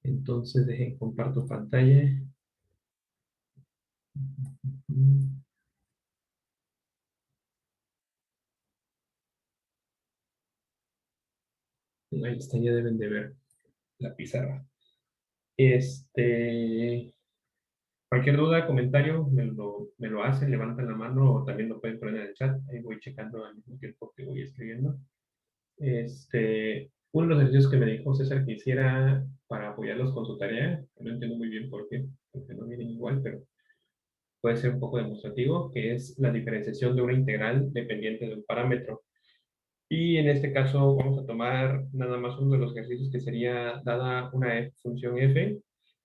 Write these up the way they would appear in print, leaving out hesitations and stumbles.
Entonces, dejen, comparto pantalla. Ahí está, ya deben de ver la pizarra. Cualquier duda, comentario, me lo hacen, levantan la mano o también lo pueden poner en el chat. Ahí voy checando al mismo tiempo que voy escribiendo. Uno de los ejercicios que me dijo César que hiciera para apoyarlos con su tarea, no entiendo muy bien por qué, porque no vienen igual, pero puede ser un poco demostrativo, que es la diferenciación de una integral dependiente de un parámetro. Y en este caso vamos a tomar nada más uno de los ejercicios que sería dada una función f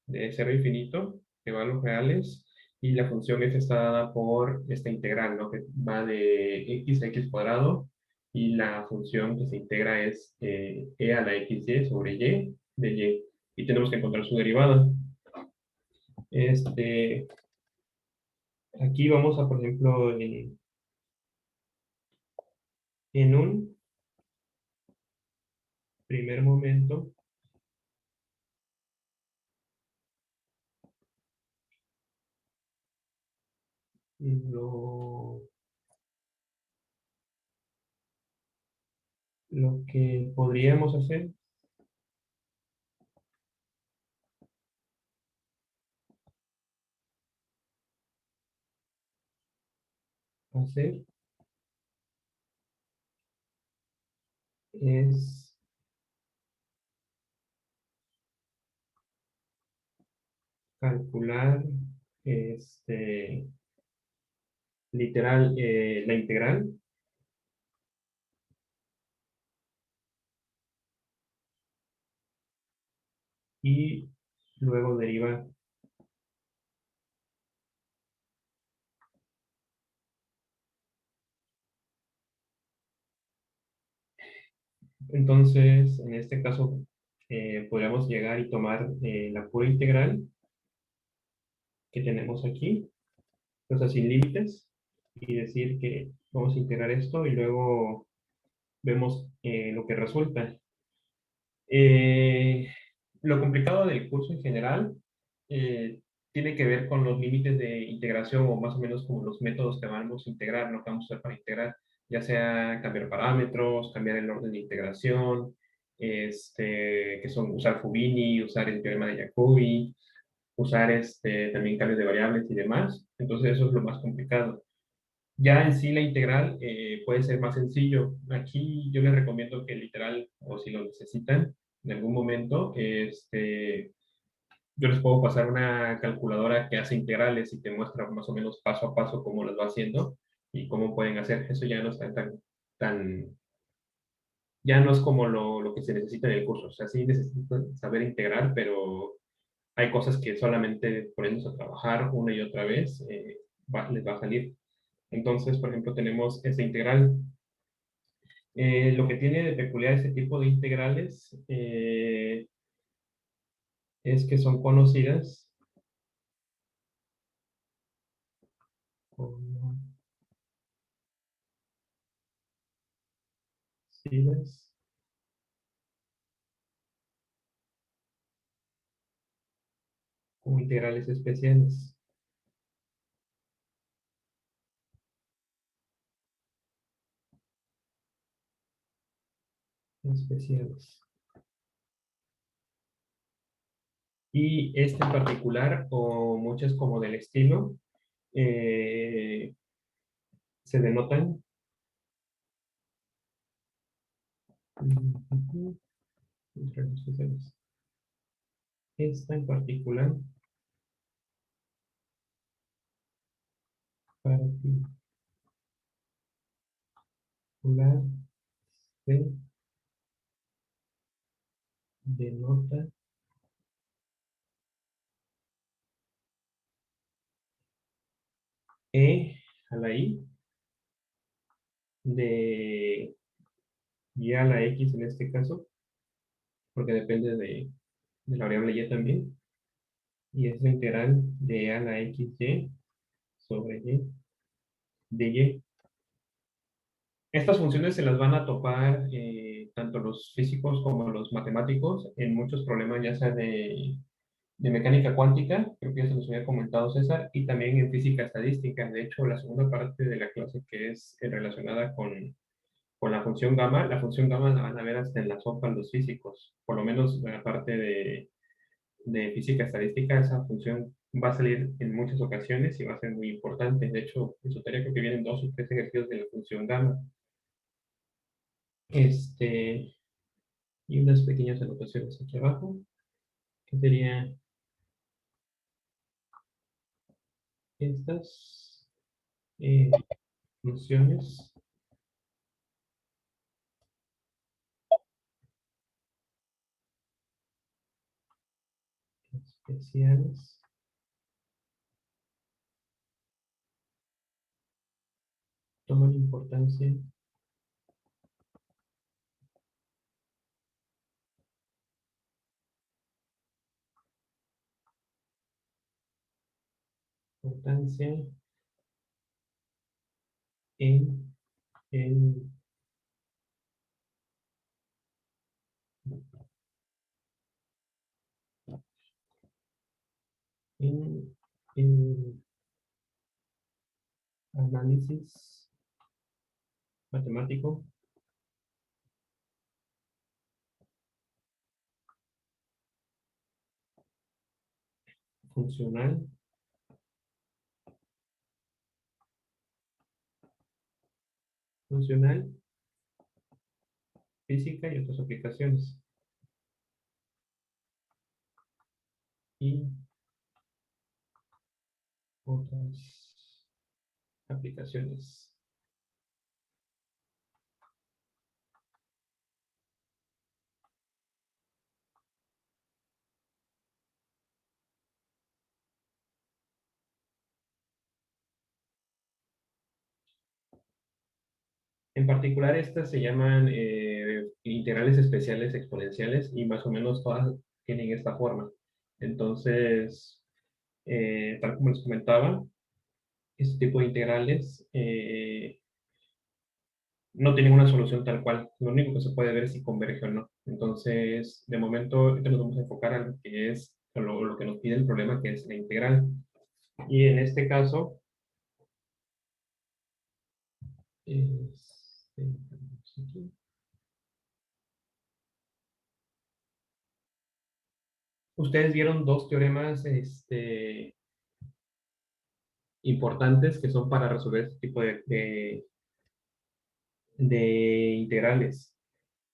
de 0 a infinito, de valores reales, y la función f está dada por esta integral, ¿no? Que va de x a x cuadrado, y la función que se integra es e a la xy sobre y de y, y tenemos que encontrar su derivada. Este, Aquí vamos a, por ejemplo, en un primer momento, lo, lo que podríamos hacer es calcular literal la integral y luego derivar. Entonces, en este caso, podríamos llegar y tomar la pura integral que tenemos aquí, o sea, sin límites, y decir que vamos a integrar esto y luego vemos lo que resulta. Eh, lo complicado del curso en general eh, tiene que ver con los límites de integración o más o menos como los métodos que vamos a integrar, ¿no? Que vamos a usar para integrar, ya sea cambiar parámetros, cambiar el orden de integración, que son usar Fubini, usar el teorema de Jacobi, usar también cambios de variables y demás. Entonces eso es lo más complicado. Ya en sí la integral puede ser más sencillo. Aquí yo les recomiendo que literal, o si lo necesitan en algún momento, yo les puedo pasar una calculadora que hace integrales y te muestra más o menos paso a paso cómo las va haciendo y cómo pueden hacer. Eso ya no está ya no es como lo que se necesita en el curso. O sea, sí necesitan saber integrar, pero hay cosas que solamente poniéndose a trabajar una y otra vez les va a salir. Entonces, por ejemplo, tenemos esta integral. Lo que tiene de peculiar este tipo de integrales es que son conocidas conocidas como integrales especiales. Especiales. Y este en particular, o muchas como del estilo, eh, se denotan integrales especiales. Esta en particular, particular, se denota E a la I de Y a la X en este caso, porque depende de la variable Y también, y es la integral de A a la XY sobre Y de Y. Estas funciones se las van a topar tanto los físicos como los matemáticos en muchos problemas, ya sea de mecánica cuántica, creo que ya se los había comentado César, y también en física estadística. De hecho, la segunda parte de la clase que es relacionada con la función gamma la van a ver hasta en la sopa los físicos, por lo menos la parte de física estadística, esa función va a salir en muchas ocasiones y va a ser muy importante. De hecho, en su tarea creo que vienen dos o tres ejercicios de la función gamma. Este, y unas pequeñas anotaciones aquí abajo, que serían estas eh, funciones especiales toman importancia en, en, en análisis matemático, funcional, funcional, física y otras aplicaciones. Y otras aplicaciones. En particular, estas se llaman integrales especiales exponenciales y más o menos todas tienen esta forma. Entonces, tal como les comentaba, este tipo de integrales no tienen una solución tal cual. Lo único que se puede ver es si converge o no. Entonces, de momento, ahorita nos vamos a enfocar a lo que es lo que nos pide el problema, que es la integral. Y en este caso, este, ustedes vieron dos teoremas importantes que son para resolver este tipo de integrales,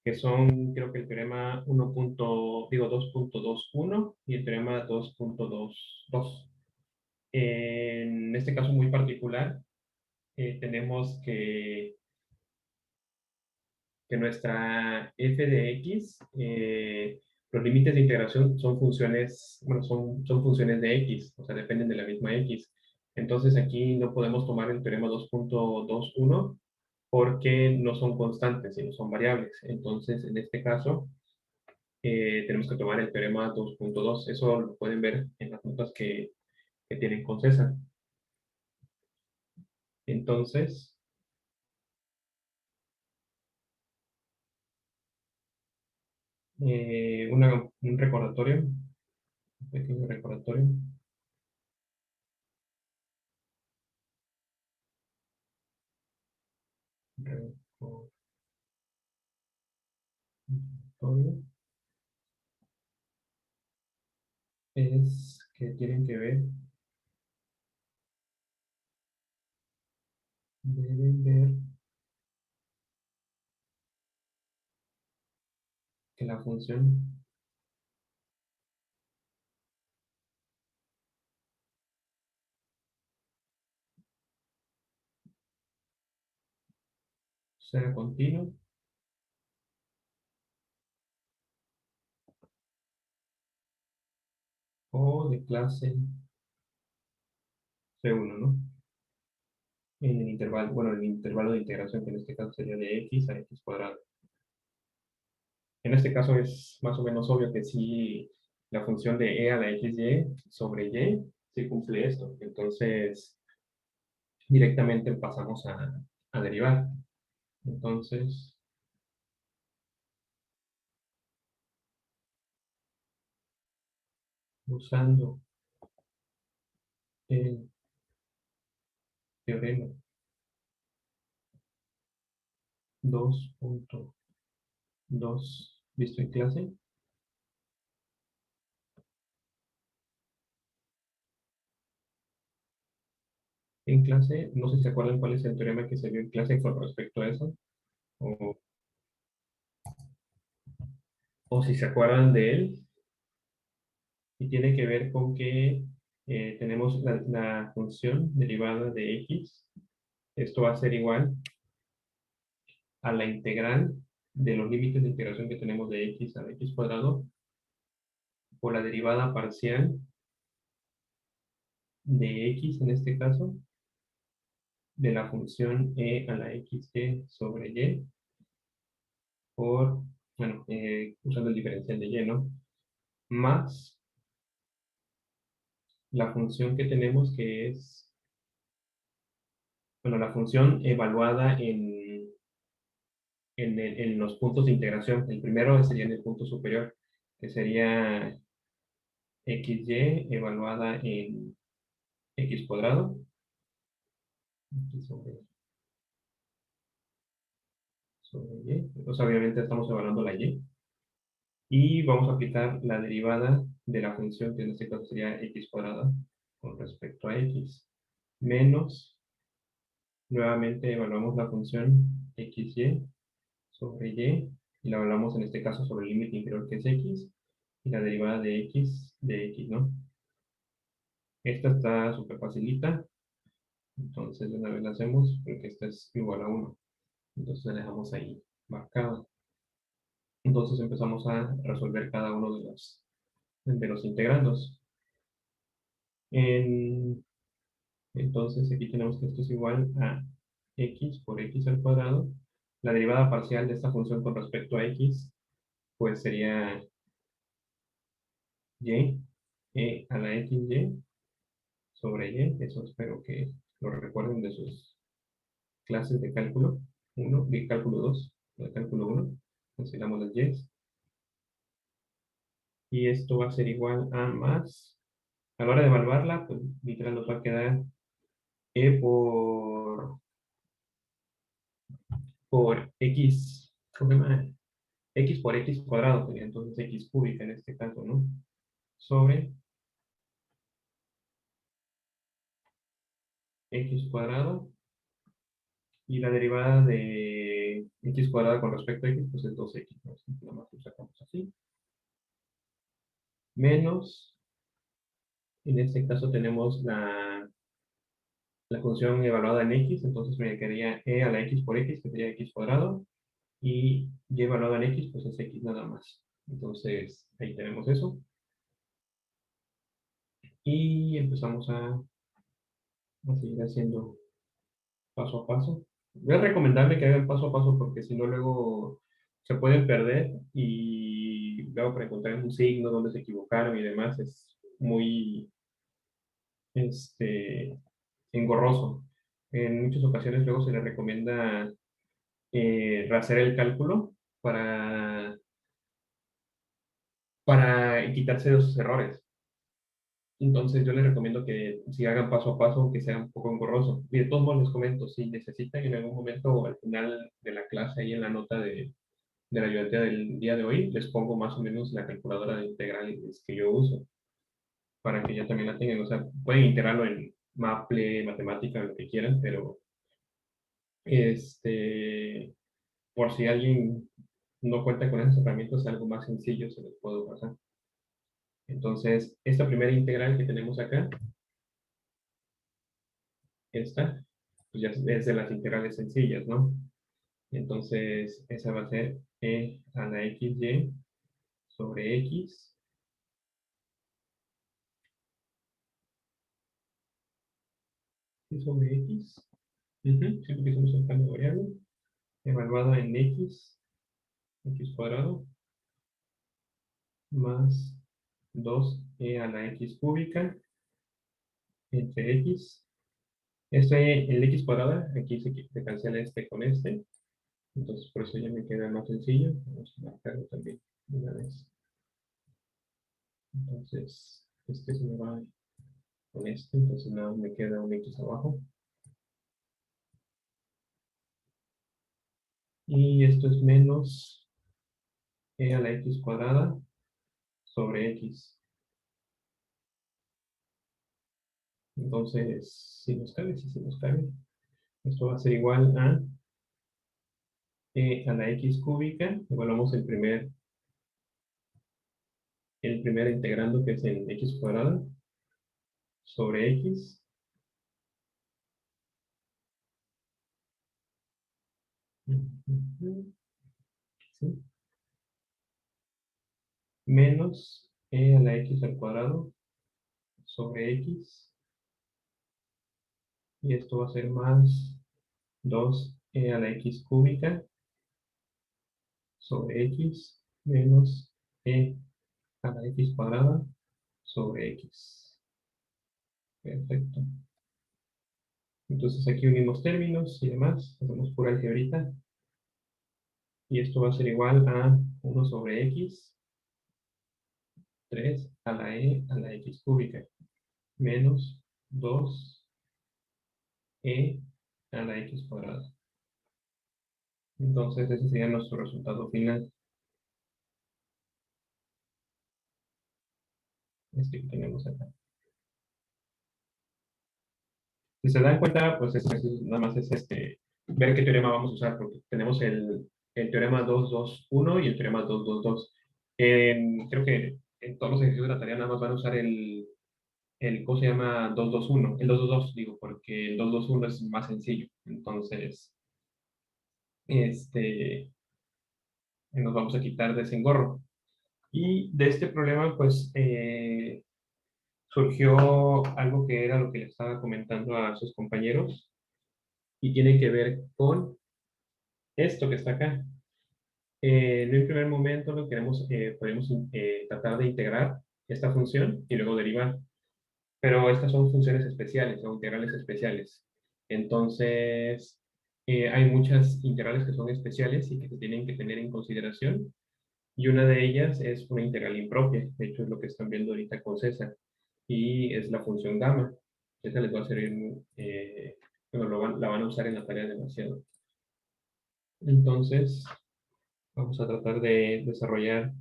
que son, creo que el teorema 2.21 y el teorema 2.22. En este caso muy particular, tenemos que nuestra f de x, los límites de integración son funciones, bueno, son funciones de x, o sea, dependen de la misma x. Entonces aquí no podemos tomar el teorema 2.21 porque no son constantes, sino son variables. Entonces, en este caso, tenemos que tomar el teorema 2.2. Eso lo pueden ver en las notas que tienen con César. Entonces, un recordatorio, un pequeño recordatorio. Recordatorio es que tienen que ver, deben ver que la función sea continua o de clase C1, ¿no? En el intervalo, bueno, el intervalo de integración, que en este caso sería de x a x cuadrado. En este caso es más o menos obvio que si la función de e a la xy sobre y, si cumple esto. Entonces, directamente pasamos a derivar. Entonces, usando el teorema 2.2 visto en clase, no sé si se acuerdan cuál es el teorema que se vio en clase con respecto a eso, o, o si se acuerdan de él, y tiene que ver con que tenemos la función derivada de x. Esto va a ser igual a la integral de los límites de integración que tenemos de x a la x cuadrado por la derivada parcial de x en este caso, de la función e a la xy sobre y por, bueno, usando el diferencial de y, ¿no? Más la función que tenemos que es, bueno, la función evaluada en los puntos de integración. El primero sería en el punto superior, que sería xy evaluada en x cuadrado, x sobre y. Pues obviamente estamos evaluando la y. Y vamos a aplicar la derivada de la función, que en este caso sería x cuadrada, con respecto a x, menos, nuevamente evaluamos la función xy sobre y la evaluamos en este caso sobre el límite inferior que es x, y la derivada de x, ¿no? Esta está súper facilita, entonces de una vez la hacemos, porque esta es igual a 1. Entonces la dejamos ahí marcada. Entonces empezamos a resolver cada uno de los integrandos. En Entonces aquí tenemos que esto es igual a x por x al cuadrado. La derivada parcial de esta función con respecto a x, pues sería y a la xy sobre y. Eso espero que lo recuerden de sus clases de cálculo 1, de cálculo 2, de cálculo 1. Consideramos las y. Y esto va a ser igual a más, a la hora de evaluarla, pues literal nos va a quedar e por x, ¿cómo se llama? X por x cuadrado, sería entonces x cúbica en este caso, ¿no? Sobre x cuadrado, y la derivada de x cuadrado con respecto a x, pues es 2x, ¿no? Así que nada más lo sacamos así. Menos, en este caso tenemos la función evaluada en x, entonces me quedaría e a la x por x, que sería x cuadrado, y y evaluada en x, pues es x nada más. Entonces, ahí tenemos eso. Y empezamos a seguir haciendo paso a paso. Es recomendable que hagan paso a paso porque si no luego se pueden perder y luego para encontrar un signo donde se equivocaron y demás es muy este, engorroso. En muchas ocasiones luego se les recomienda rehacer el cálculo para quitarse de esos errores. Entonces yo les recomiendo que si hagan paso a paso, aunque sea un poco engorroso. Y de todos modos les comento, si necesitan en algún momento o al final de la clase, ahí en la nota de la ayudante del día de hoy, les pongo más o menos la calculadora de integrales que yo uso, para que ya también la tengan. O sea, pueden integrarlo en Maple, matemática, lo que quieran, pero por si alguien no cuenta con esas herramientas, algo más sencillo se les puedo pasar. Entonces, esta primera integral que tenemos acá, esta, pues ya es de las integrales sencillas, ¿no? Entonces, esa va a ser e a la xy sobre x y sobre x. Siempre que hacemos el cambio de variable, evaluado en x cuadrado, más 2e a la x cúbica entre x. El x cuadrado, aquí se cancela este con este, Entonces, por eso ya me queda más sencillo. Vamos a marcarlo también de una vez. Entonces, este se me va con este, entonces nada, me queda un X abajo. Y esto es menos e a la X cuadrada sobre X. Entonces, si nos cabe, sí, si nos cabe. Esto va a ser igual a e a la X cúbica. Evaluamos el primer integrando, que es en X cuadrada, sobre X. ¿Sí? Menos e a la X al cuadrado sobre X. Y esto va a ser más 2e a la X cúbica sobre X menos e a la X cuadrada sobre X. Perfecto. Entonces aquí unimos términos y demás, hacemos pura algebrita. Y esto va a ser igual a 1 sobre X, 3 a la E a la X cúbica, menos 2E a la X cuadrada. Entonces ese sería nuestro resultado final. Este que tenemos acá. Si se dan cuenta, pues nada más es ver qué teorema vamos a usar, porque tenemos el teorema 221 y el teorema 222. Creo que en todos los ejercicios de la tarea nada más van a usar ¿cómo se llama? 221, el 222, digo, porque el 221 es más sencillo. Entonces, este, nos vamos a quitar de ese engorro. Y de este problema, pues, surgió algo que era lo que le estaba comentando a sus compañeros y tiene que ver con esto que está acá. En un primer momento lo queremos, podemos tratar de integrar esta función y luego derivar, pero estas son funciones especiales o integrales especiales. Entonces, hay muchas integrales que son especiales y que se tienen que tener en consideración, y una de ellas es una integral impropia. De hecho, es lo que están viendo ahorita con César, y es la función gamma. Esta les va a servir, bueno, la van a usar en la tarea demasiado. Entonces, vamos a tratar de desarrollar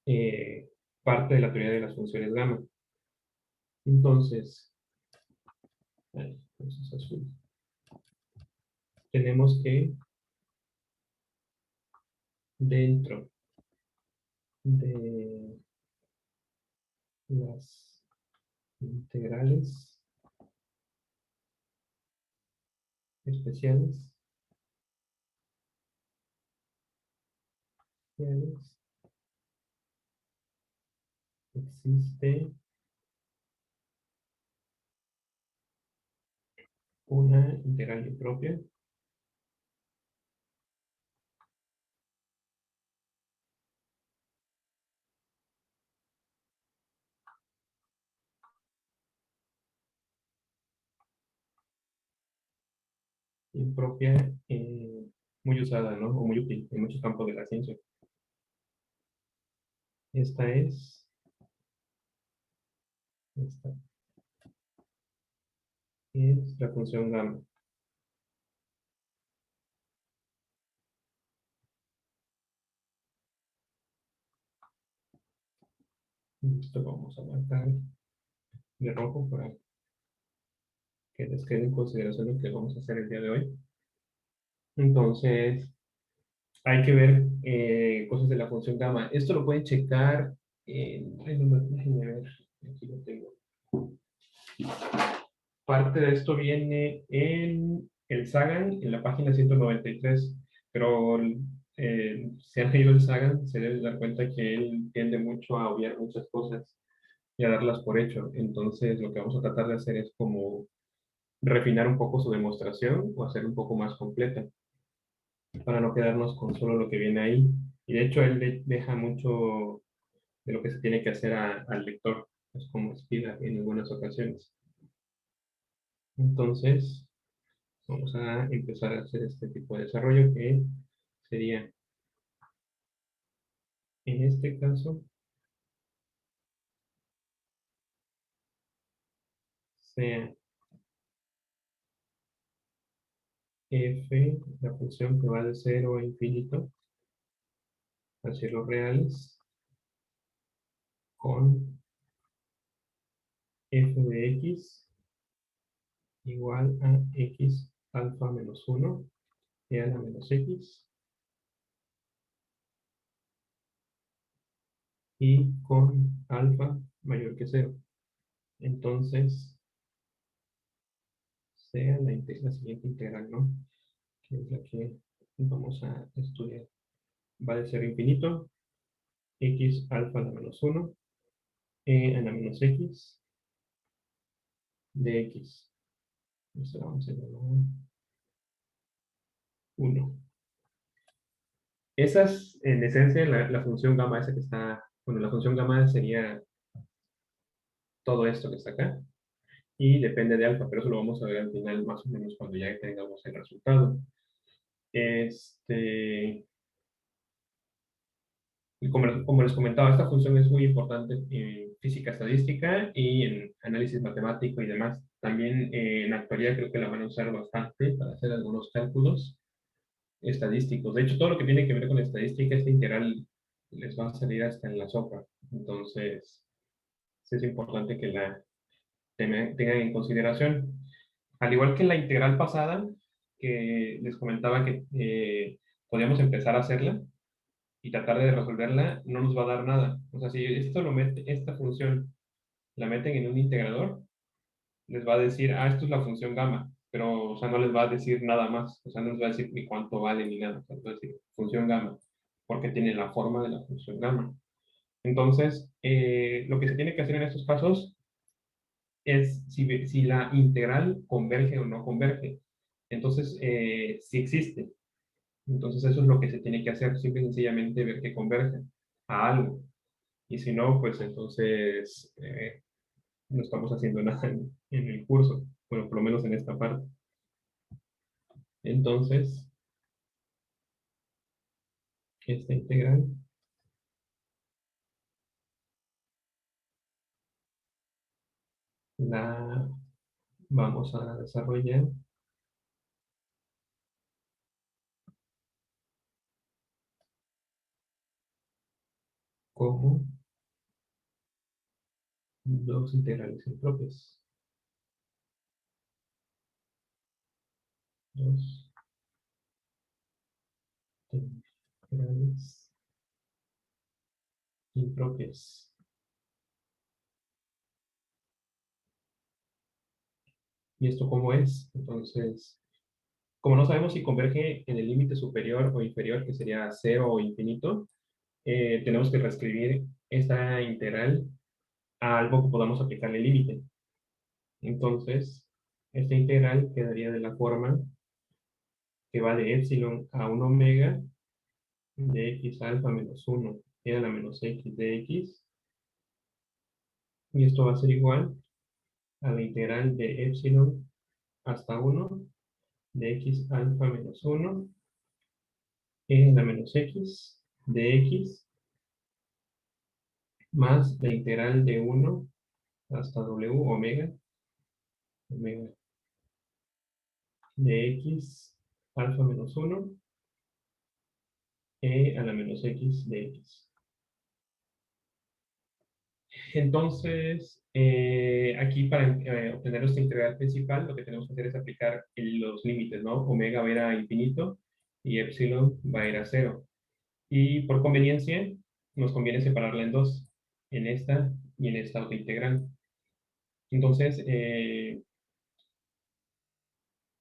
eh, parte de la teoría de las funciones gamma. Entonces, entonces azul. Tenemos que dentro de las integrales especiales, existe una integral impropia impropia, muy usada, ¿no? O muy útil en muchos campos de la ciencia. Esta esta es la función gamma. Esto vamos a marcar de rojo para que les quede en consideración lo que vamos a hacer el día de hoy. Entonces, hay que ver cosas de la función gamma. Esto lo pueden checar déjenme ver, aquí lo tengo. Parte de esto viene en el Sagan, en la página 193, pero si han leído el Sagan, se deben dar cuenta que él tiende mucho a obviar muchas cosas y a darlas por hecho. Entonces, lo que vamos a tratar de hacer es como refinar un poco su demostración o hacer un poco más completa, para no quedarnos con solo lo que viene ahí. Y de hecho, él deja mucho de lo que se tiene que hacer al lector, es como espida en algunas ocasiones. Entonces, vamos a empezar a hacer este tipo de desarrollo que sería, en este caso, sea f, la función que va de 0 a infinito, hacia los reales, con f de x igual a x alfa menos 1 e a la menos x, y con alfa mayor que 0. Entonces, sea la siguiente integral, ¿no? Que es la que vamos a estudiar. Va de 0 a infinito, x alfa a la menos 1, e a la menos x de x. Esto lo vamos a llamar 1. Esa es, en esencia, la función gamma, esa que está, bueno, la función gamma sería todo esto que está acá, y depende de alfa, pero eso lo vamos a ver al final, más o menos, cuando ya tengamos el resultado. Y como les comentaba, esta función es muy importante en física estadística y en análisis matemático y demás. También en la actualidad creo que la van a usar bastante para hacer algunos cálculos estadísticos. De hecho, todo lo que tiene que ver con estadística, esta integral les va a salir hasta en la sopa. Entonces, sí es importante que la tengan en consideración. Al igual que la integral pasada, que les comentaba que podíamos empezar a hacerla y tratar de resolverla, no nos va a dar nada. O sea, si esto lo mete, esta función la meten en un integrador, les va a decir, ah, esto es la función gamma, pero, o sea, no les va a decir nada más, o sea, no les va a decir ni cuánto vale ni nada, o sea, les va a decir función gamma, porque tiene la forma de la función gamma. Entonces, lo que se tiene que hacer en estos casos es si la integral converge o no converge. Entonces, si existe. Entonces, eso es lo que se tiene que hacer, simple y sencillamente ver que converge a algo. Y si no, pues entonces no estamos haciendo nada en el curso, bueno, por lo menos en esta parte. Entonces, esta integral la vamos a desarrollar como dos integrales impropias. Dos integrales impropias. ¿Y esto cómo es? Entonces, como no sabemos si converge en el límite superior o inferior, que sería cero o infinito, tenemos que reescribir esta integral a algo que podamos aplicarle límite. Entonces, esta integral quedaría de la forma que va de epsilon a 1 omega de x alfa menos 1 e a la menos x de x. Y esto va a ser igual a la integral de epsilon hasta 1 de x alfa menos 1 e a la menos x de x más la integral de 1 hasta w omega de x alfa menos 1 e a la menos x de x. Entonces, aquí para obtener nuestra integral principal, lo que tenemos que hacer es aplicar los límites, ¿no? Omega va a ir a infinito y epsilon va a ir a cero. Y por conveniencia, nos conviene separarla en dos, en esta y en esta otra integral. Entonces,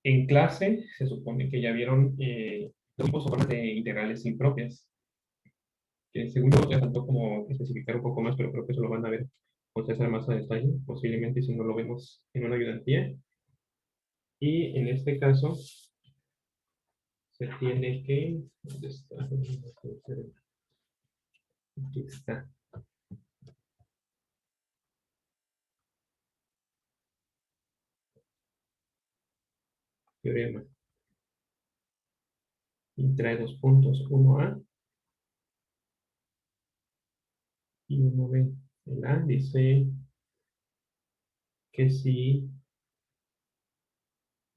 en clase se supone que ya vieron los tipos o formas de integrales impropias, que según yo ya faltó como especificar un poco más, pero creo que eso lo van a ver con César más a detalle, posiblemente si no lo vemos en una ayudantía. Y en este caso se tiene que, ¿dónde está? Aquí está, teorema. y trae dos puntos, uno A y uno B. El A dice que si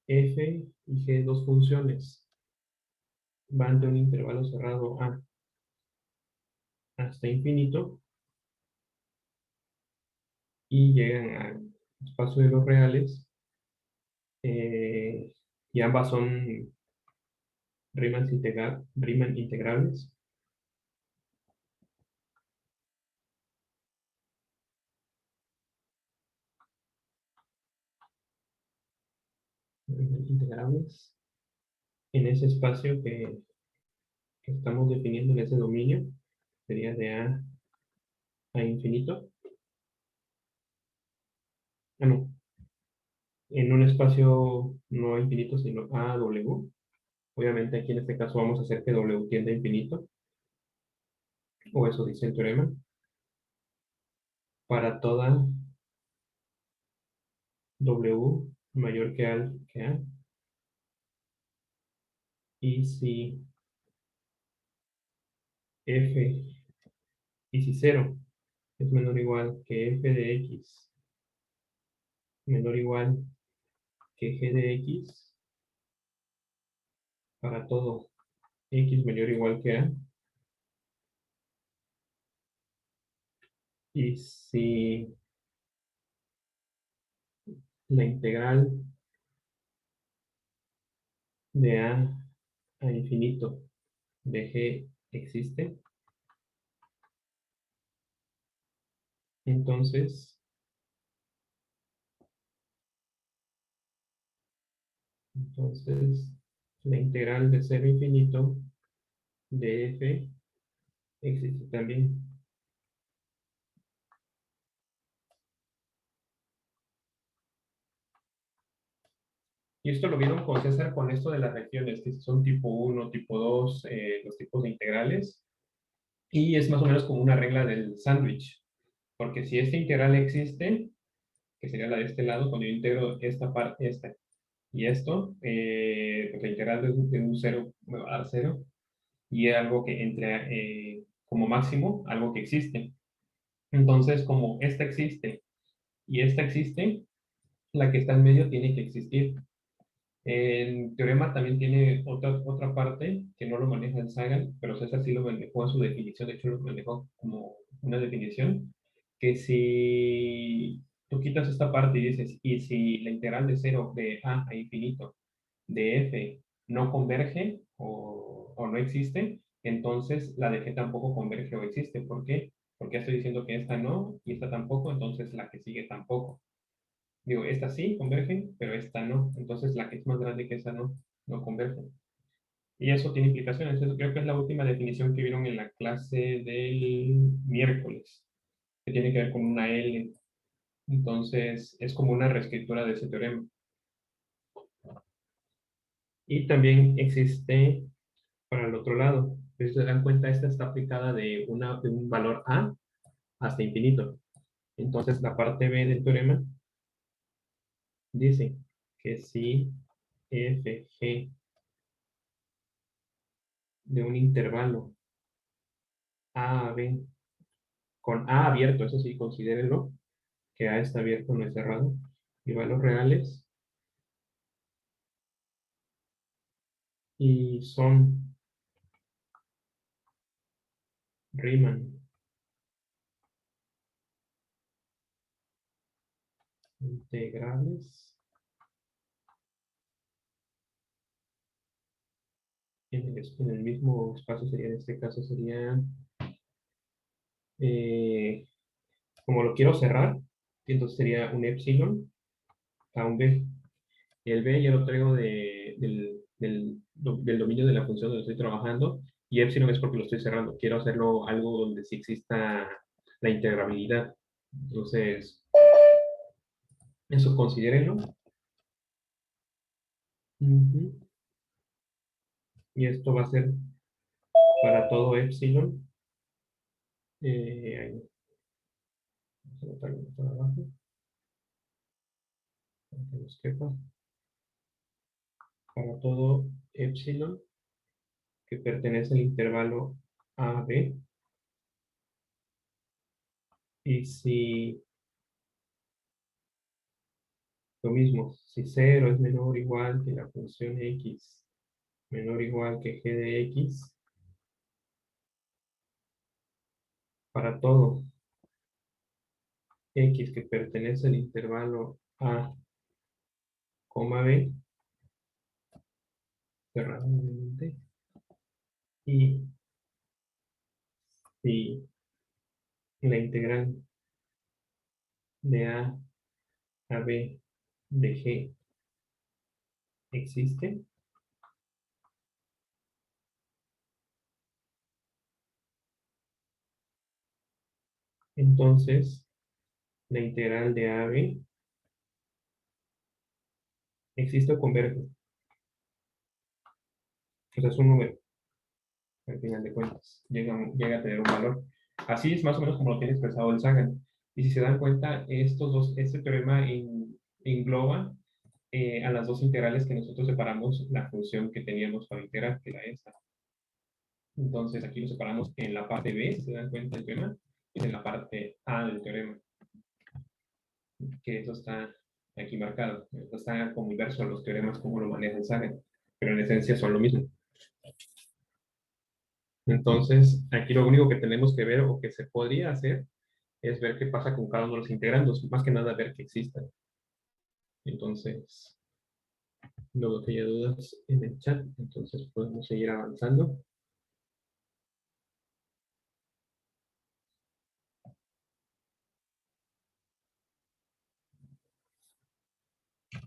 f y g, dos funciones, van de un intervalo cerrado A hasta infinito y llegan al espacio de los reales, eh, y ambas son Riemann integrales, Riemann integrales en ese espacio que estamos definiendo en ese dominio, sería de A infinito. Ah, no, en un espacio no infinito, sino a w. Obviamente aquí en este caso vamos a hacer que w tienda a infinito, o eso dice el teorema, para toda w mayor que a, y si f, y si 0 es menor o igual que f de x, menor o igual que g de x, para todo x mayor o igual que a, y si la integral de a infinito de g existe, entonces, la integral de 0 a infinito de f existe también. Y esto lo vieron con César con esto de las regiones, que son tipo 1, tipo 2, los tipos de integrales. Y es más o menos como una regla del sándwich. Porque si esta integral existe, que sería la de este lado, cuando yo integro esta parte, esta y esto, pues la integral de un 0 me va a dar 0. Y es algo que entre como máximo, algo que existe. Entonces, como esta existe y esta existe, la que está en medio tiene que existir. El teorema también tiene otra parte que no lo maneja en Sagan, pero César sí lo manejó en su definición, de hecho lo manejó como una definición, que si tú quitas esta parte y dices, y si la integral de 0 de a infinito de f no converge o no existe, entonces la de g tampoco converge o existe. ¿Por qué? Porque estoy diciendo que esta no y esta tampoco, entonces la que sigue tampoco. Digo, esta sí converge, pero esta no. Entonces la que es más grande que esa no converge. Y eso tiene implicaciones. Eso creo que es la última definición que vieron en la clase del miércoles, que tiene que ver con una L. Entonces es como una reescritura de ese teorema. Y también existe para el otro lado. Si se dan cuenta, esta está aplicada de un valor A hasta infinito. Entonces la parte B del teorema dice que si f, g de un intervalo A a B, con A abierto, eso sí, considérenlo, que A está abierto, no es cerrado, y valores reales, y son Riemann integrales, en el mismo espacio sería, en este caso sería, eh, como lo quiero cerrar, entonces sería un epsilon a un b. Y el b ya lo traigo del dominio de la función donde estoy trabajando, y epsilon es porque lo estoy cerrando. Quiero hacerlo algo donde sí exista la integrabilidad. Entonces, eso considérenlo. Ujú. Y esto va a ser para todo epsilon. Ahí, vamos a anotarlo por abajo, para que nos quepa. Para todo epsilon que pertenece al intervalo AB. Y si lo mismo, si 0 es menor o igual que la función x menor o igual que g de x, para todo x que pertenece al intervalo A, B, cerrado nuevamente, y si la integral de a B de g existe, entonces la integral de a B existe o converge. O sea, es un número, al final de cuentas, llega a tener un valor. Así es más o menos como lo tiene expresado el Sagan. Y si se dan cuenta, este teorema engloba a las dos integrales que nosotros separamos la función que teníamos para integrar, que era esta. Entonces aquí lo separamos en la parte B, si se dan cuenta del teorema, y en la parte A del teorema, que eso está aquí marcado. Eso está como inverso a los teoremas como lo maneja el Sagan, pero en esencia son lo mismo. Entonces, aquí lo único que tenemos que ver o que se podría hacer es ver qué pasa con cada uno de los integrandos, más que nada ver que existan. Entonces, luego que haya dudas en el chat, entonces podemos seguir avanzando.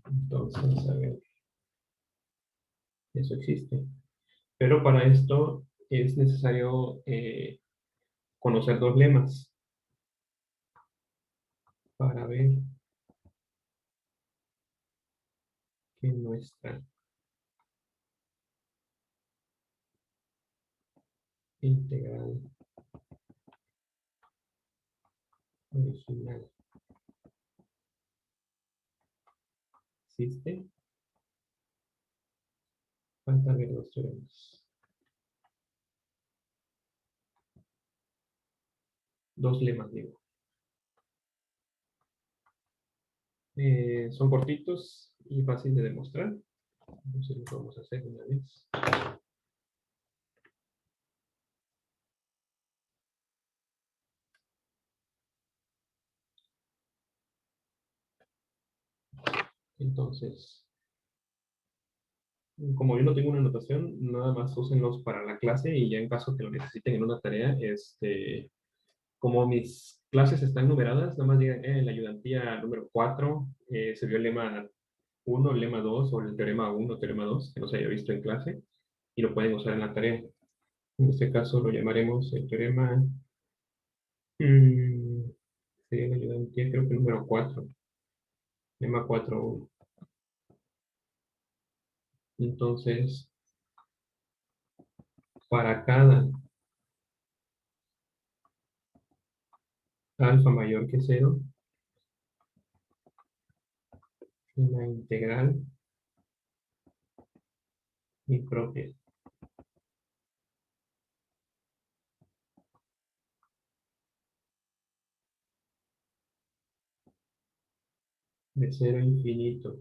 Entonces, a ver, eso existe. Pero para esto es necesario conocer dos lemas para ver que nuestra integral original existe. Falta ver los teoremas. Dos lemas, digo. Son cortitos y fácil de demostrar. Entonces lo vamos a hacer una vez. Entonces, como yo no tengo una anotación, nada más úsenlos para la clase y ya en caso que lo necesiten en una tarea, como mis clases están numeradas, nada más digan, en la ayudantía número 4 se vio el lema 1, el lema 2 o el teorema 1, teorema 2 que no se haya visto en clase, y lo pueden usar en la tarea. En este caso lo llamaremos el teorema, mm, sería la ayudantía, creo que número 4, lema 4.1. Entonces, para cada alfa mayor que 0, la integral impropia de 0 a infinito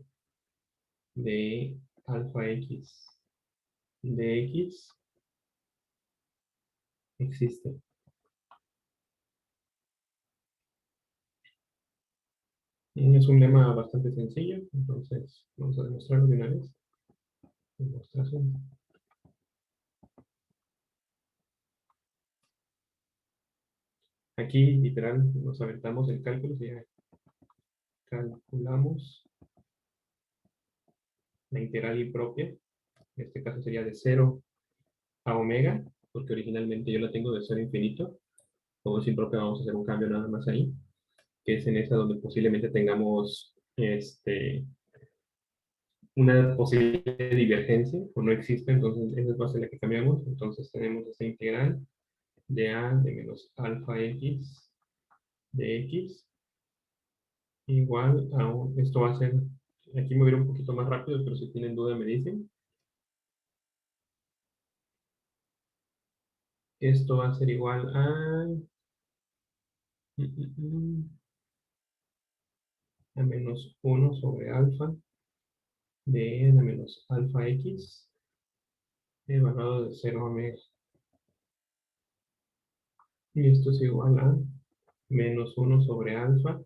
de alfa x de x existe. Es un lema bastante sencillo, entonces vamos a demostrarlo de una vez. Demostración. Aquí, literal, nos aventamos el cálculo, y ya calculamos la integral impropia. En este caso sería de 0 a omega, porque originalmente yo la tengo de 0 a infinito. Como es impropia, vamos a hacer un cambio nada más ahí, que es en esa donde posiblemente tengamos una posible divergencia, o no existe, entonces esa es base en la que cambiamos. Entonces tenemos esta integral de a de menos alfa x de x igual a esto va a ser, aquí me voy a ir un poquito más rápido, pero si tienen duda me dicen. Esto va a ser igual a, a menos 1/alfa de n a menos alfa x elevado de 0 a omega. Y esto es igual a menos 1/alfa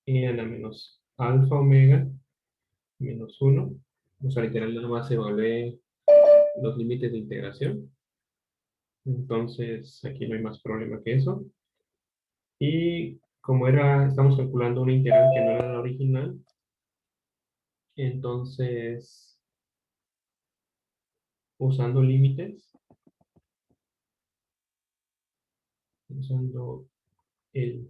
n a la menos alfa omega menos 1. O sea, literal nada más se vuelve los límites de integración. Entonces, aquí no hay más problema que eso. Y como estamos calculando una integral que no era la original, entonces, usando límites, usando el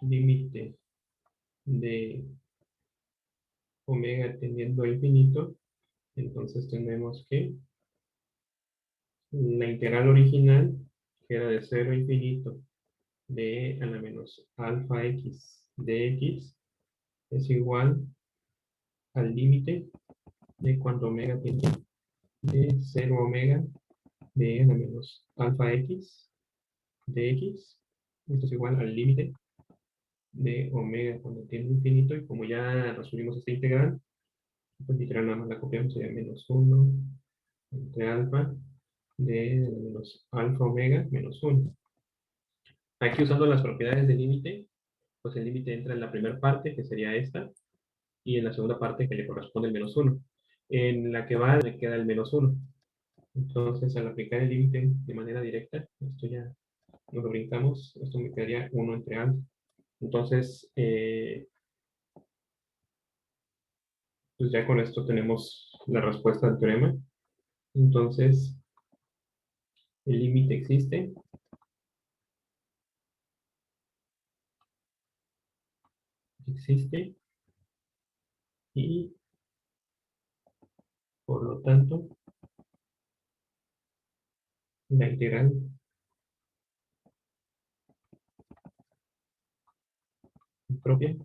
límite de omega tendiendo a infinito, entonces tenemos que la integral original, que era de 0 a infinito, de a la menos alfa x de x, es igual al límite de cuando omega tiende de 0 a omega de a la menos alfa x de x. Esto es igual al límite de omega cuando tiende a infinito. Y como ya resolvimos esta integral, pues literal nada más la copiamos, sería menos 1 entre alfa de menos alfa omega menos 1. Aquí usando las propiedades del límite, pues el límite entra en la primera parte, que sería esta, y en la segunda parte que le corresponde el menos 1. En la que va le queda el menos 1. Entonces, al aplicar el límite de manera directa, esto ya nos lo brincamos, esto me quedaría 1 entre alfa. Entonces, pues ya con esto tenemos la respuesta al teorema. Entonces, el límite existe, y por lo tanto, la integral propia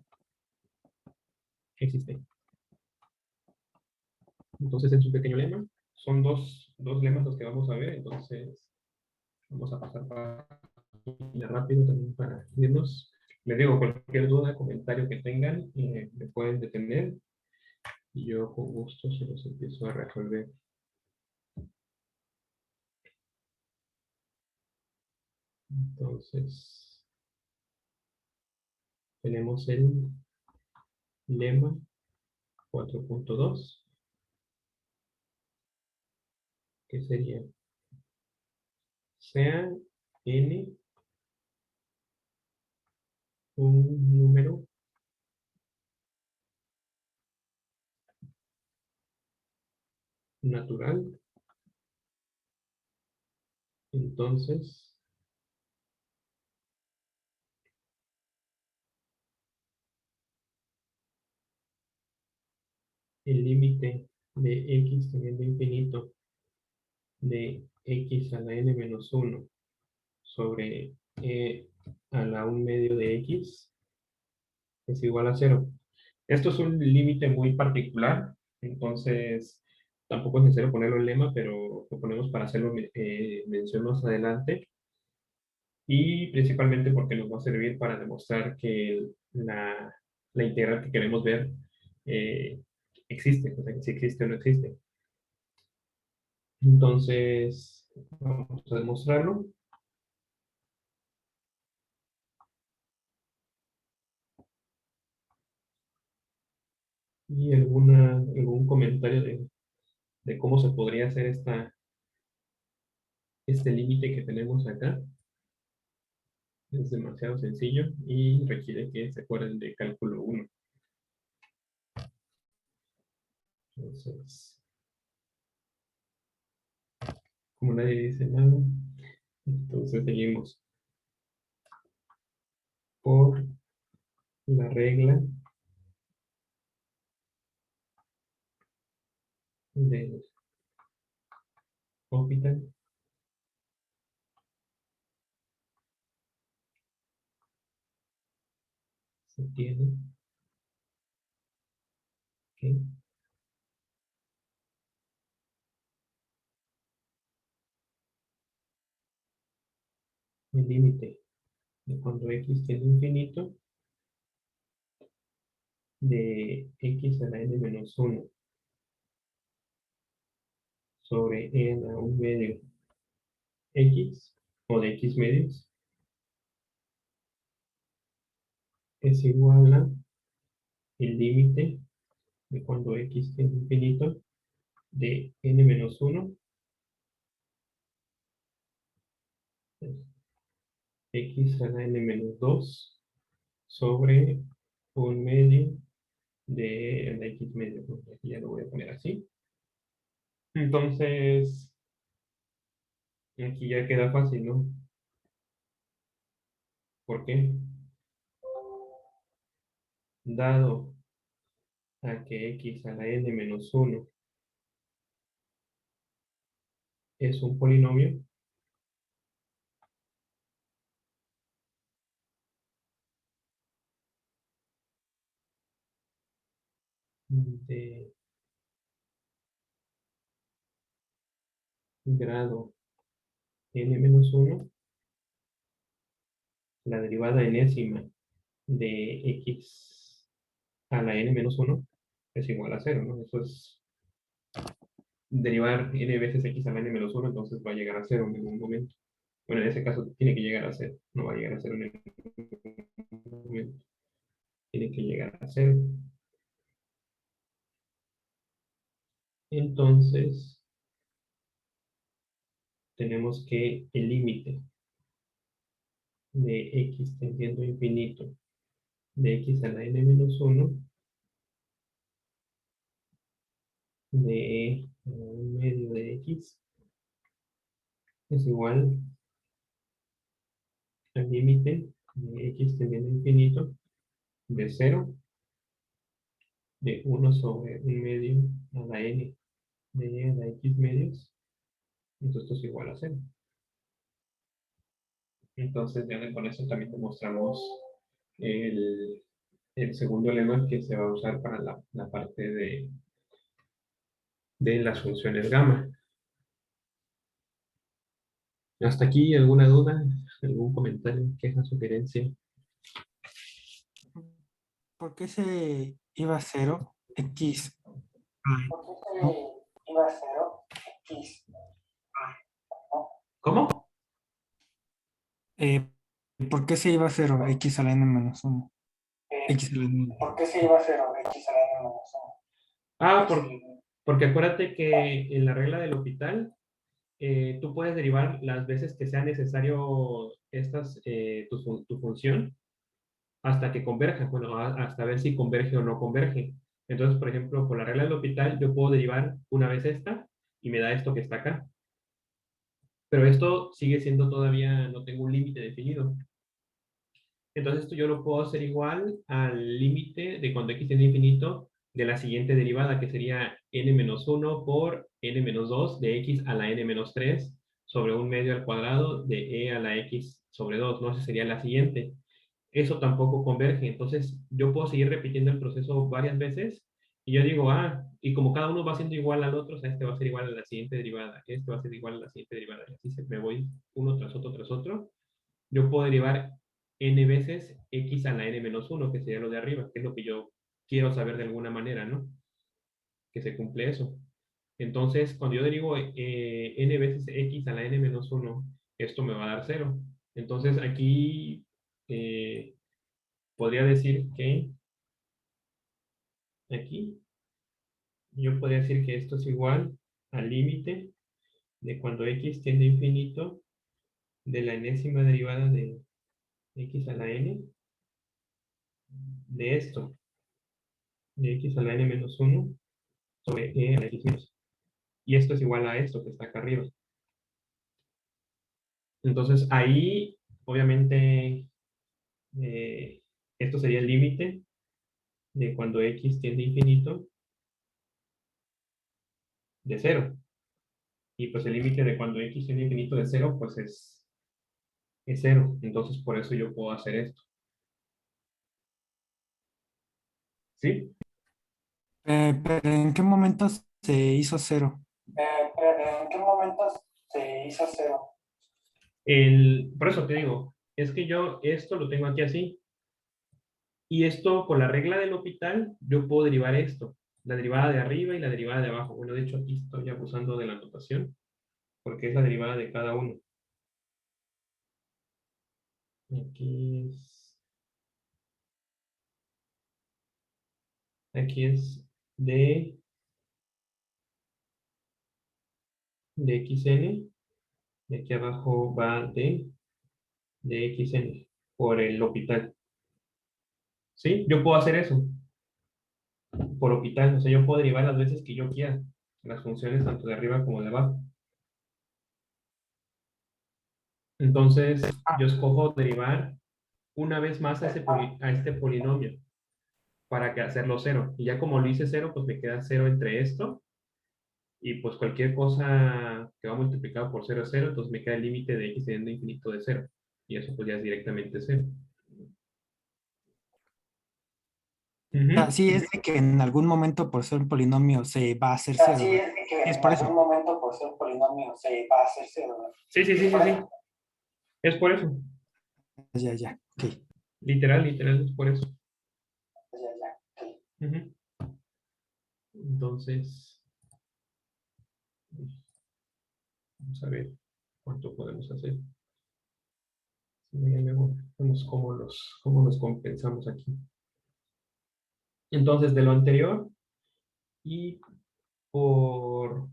existe. Entonces, en su pequeño lema, son dos lemas los que vamos a ver. Entonces, vamos a pasar rápido también para irnos. Les digo, cualquier duda, comentario que tengan, me pueden detener y yo con gusto se los empiezo a resolver. Entonces, tenemos el lema 4.2, que sería: sea n un número natural, entonces el límite de x teniendo infinito de x a la n menos 1 sobre a la 1 medio de x es igual a 0. Esto es un límite muy particular, entonces tampoco es necesario ponerlo en lema, pero lo ponemos para hacerlo mención más adelante, y principalmente porque nos va a servir para demostrar que la integral que queremos ver eh, existe, o sea, si existe o no existe. Entonces, vamos a demostrarlo. Y algún comentario de cómo se podría hacer este límite que tenemos acá. Es demasiado sencillo y requiere que se acuerden de cálculo 1. Entonces, como nadie dice nada, entonces seguimos por la regla del hospital. Se tiene que el límite de cuando x tiende a infinito de x a la n menos 1 sobre e a la 1 medio x o de x medios es igual a el límite de cuando x tiende a infinito de n menos 1 x a la n menos 2 sobre un medio de la x medio. Aquí ya lo voy a poner así. Entonces, aquí ya queda fácil, ¿no? ¿Por qué? Dado a que x a la n menos 1 es un polinomio, de grado n menos 1, la derivada enésima de x a la n menos 1 es igual a 0, ¿no? Eso es derivar n veces x a la n menos 1, entonces va a llegar a 0 en ningún momento. Bueno, en ese caso tiene que llegar a 0, no va a llegar a 0 en ningún momento. Tiene que llegar a 0. Entonces, tenemos que el límite de x tendiendo a infinito de x a la n menos 1 de un medio de x es igual al límite de x tendiendo a infinito de 0 de 1 sobre un medio a la n de la x medios. Entonces esto es igual a 0. Entonces ya con eso también demostramos el, el segundo lema que se va a usar para la parte de las funciones gamma. ¿Hasta aquí alguna duda? ¿Algún comentario, queja, sugerencia? ¿Por qué se iba a cero x? ¿Por qué se iba a cero x? ¿Cómo? Eh, ¿Por qué se iba a cero x a la n menos 1? X a la n. ¿Por qué se iba a cero x a la n menos 1? Ah, porque acuérdate que en la regla del hospital tú puedes derivar las veces que sea necesario tu función hasta que converja, bueno, hasta ver si converge o no converge. Entonces, por ejemplo, por la regla del hospital, yo puedo derivar una vez esta y me da esto que está acá. Pero esto sigue siendo todavía, no tengo un límite definido. Entonces esto yo lo puedo hacer igual al límite de cuando x tiende a infinito de la siguiente derivada, que sería n-1 por n-2 de x a la n-3 sobre un medio al cuadrado de e a la x sobre 2, ¿no? Esa sería la siguiente. Eso tampoco converge, entonces yo puedo seguir repitiendo el proceso varias veces y yo digo, y como cada uno va siendo igual al otro, o sea, este va a ser igual a la siguiente derivada, este va a ser igual a la siguiente derivada, y así me voy uno tras otro, yo puedo derivar n veces x a la n-1, que sería lo de arriba, que es lo que yo quiero saber de alguna manera, ¿no? Que se cumple eso. Entonces, cuando yo derivo n veces x a la n-1, esto me va a dar 0. Entonces, aquí podría decir que aquí, yo podría decir que esto es igual al límite de cuando x tiende a infinito de la enésima derivada de x a la n de esto, de x a la n-1 sobre e a la x menos. Y esto es igual a esto que está acá arriba. Entonces ahí, obviamente, esto sería el límite de cuando x tiende a infinito de 0. Y pues el límite de cuando x tiende a infinito de 0, pues es 0. Entonces por eso yo puedo hacer esto. ¿Sí? Pero ¿en qué momento se hizo cero? ¿En qué momento se hizo cero? Por eso te digo, es que yo esto lo tengo aquí así. Y esto, con la regla del hospital, yo puedo derivar esto. La derivada de arriba y la derivada de abajo. Bueno, de hecho aquí estoy abusando de la notación, porque es la derivada de cada uno. Aquí es de xn. Y aquí abajo va de xn por el hospital. ¿Sí? Yo puedo hacer eso por hospital. O sea, yo puedo derivar las veces que yo quiera las funciones tanto de arriba como de abajo. Entonces, yo escojo derivar una vez más a este polinomio para que hacerlo cero. Y ya como lo hice cero, pues me queda cero entre esto. Y pues cualquier cosa que va multiplicado por cero es cero, entonces me queda el límite de x teniendo infinito de cero. Y eso pues ya es directamente cero. sea, Ujú. sí es de que en algún momento por ser un polinomio se va a hacer cero, Así ¿verdad? es que Es en por algún eso. momento, por ser polinomio, se va a hacer cero, ¿verdad? Sí, sí, sí, sí, sí. Es por eso. Ya, ya, ok. Literal, literal, es por eso. Ya, ya, ok. Ujú. Entonces, vamos a ver cuánto podemos hacer. Si no, ya luego vemos cómo los compensamos aquí. Entonces, de lo anterior y por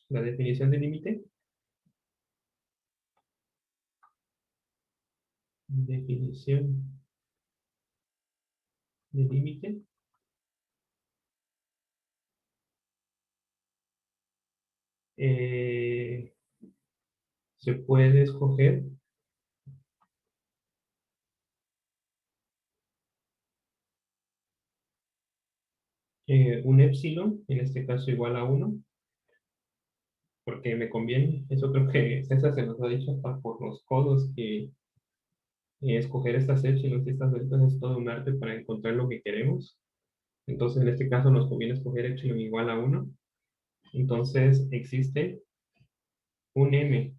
la definición de límite, definición de límite, eh, se puede escoger un epsilon, en este caso igual a 1, porque me conviene. Eso creo que César se nos ha dicho hasta por los codos que escoger estas epsilons y estas deltas es todo un arte para encontrar lo que queremos. Entonces, en este caso nos conviene escoger epsilon igual a 1. Entonces, existe un m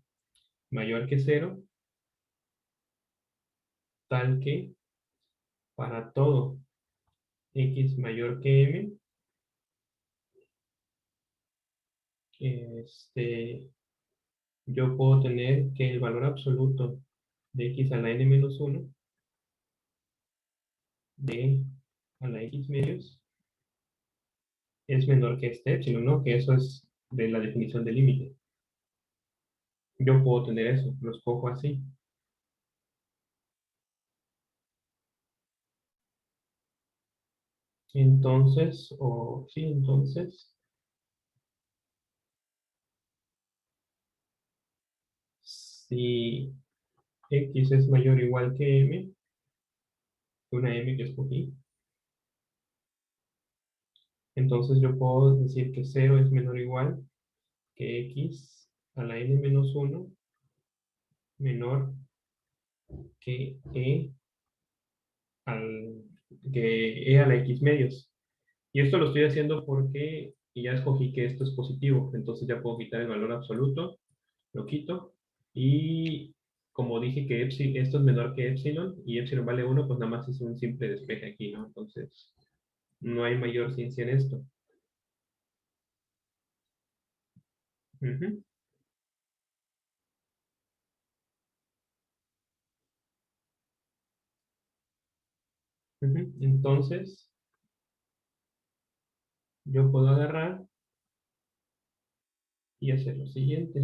mayor que 0, tal que para todo x mayor que m, este, yo puedo tener que el valor absoluto de x a la n menos 1 de a la x medios es menor que este epsilon, ¿no? Que eso es de la definición del límite. Yo puedo tener eso, lo escojo así. Entonces, si x es mayor o igual que m, una m que escogí, entonces yo puedo decir que 0 es menor o igual que x a la n menos 1 menor que al, que e a la x medios. Y esto lo estoy haciendo porque ya escogí que esto es positivo, entonces ya puedo quitar el valor absoluto, lo quito, y como dije que esto es menor que epsilon, y epsilon vale 1, pues nada más es un simple despeje aquí, ¿no? Entonces, no hay mayor ciencia en esto. Ujú, ujú. Entonces, yo puedo agarrar y hacer lo siguiente.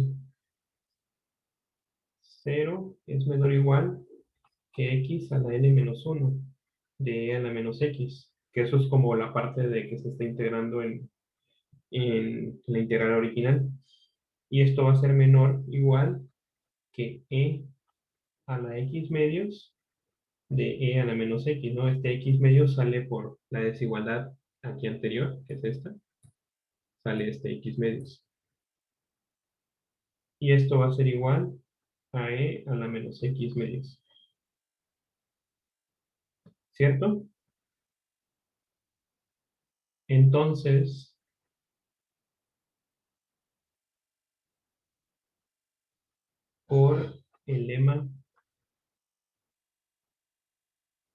0 es menor o igual que x a la n menos 1 de e a la menos x, que eso es como la parte de que se está integrando en la integral original. Y esto va a ser menor o igual que e a la x medios de e a la menos x, ¿no? Este x medios sale por la desigualdad aquí anterior, que es esta, sale este x medios. Y esto va a ser igual a e a la menos x medios. ¿Cierto? Entonces, por el lema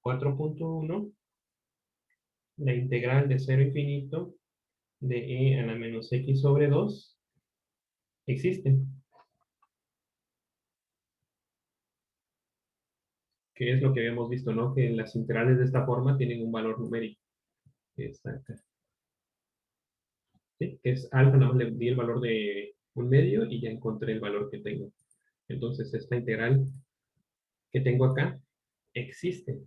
4.1, la integral de 0 a infinito de e a la menos x sobre 2 existe. Que es lo que habíamos visto, ¿no? Que las integrales de esta forma tienen un valor numérico. Exacto. ¿Sí? Que es alfa, nada más le di el valor de un medio y ya encontré el valor que tengo. Entonces, esta integral que tengo acá existe.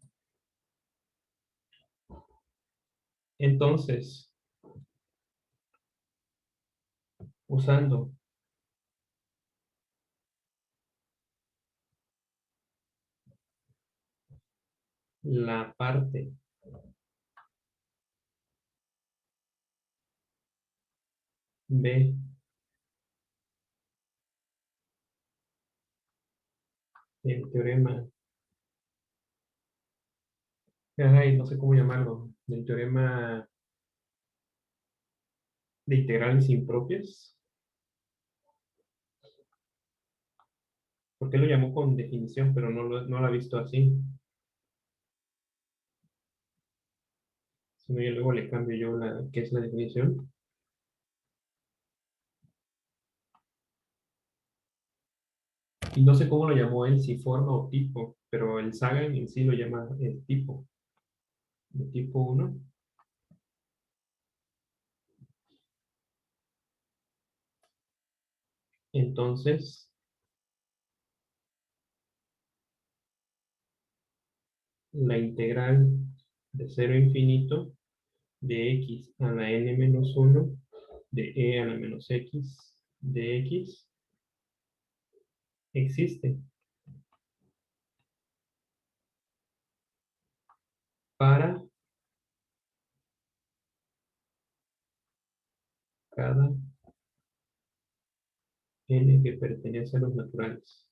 Entonces, usando la parte B del teorema, ay, no sé cómo llamarlo, del teorema de integrales impropias. ¿Por qué lo llamó con definición, pero no lo ha visto así? Si no, yo luego le cambio yo qué es la definición. Y no sé cómo lo llamó él, si forma o tipo, pero el Sagan en sí lo llama tipo, de tipo 1. Entonces, la integral de 0 a infinito de x a la n menos 1 de e a la menos x de x existe para cada n que pertenece a los naturales.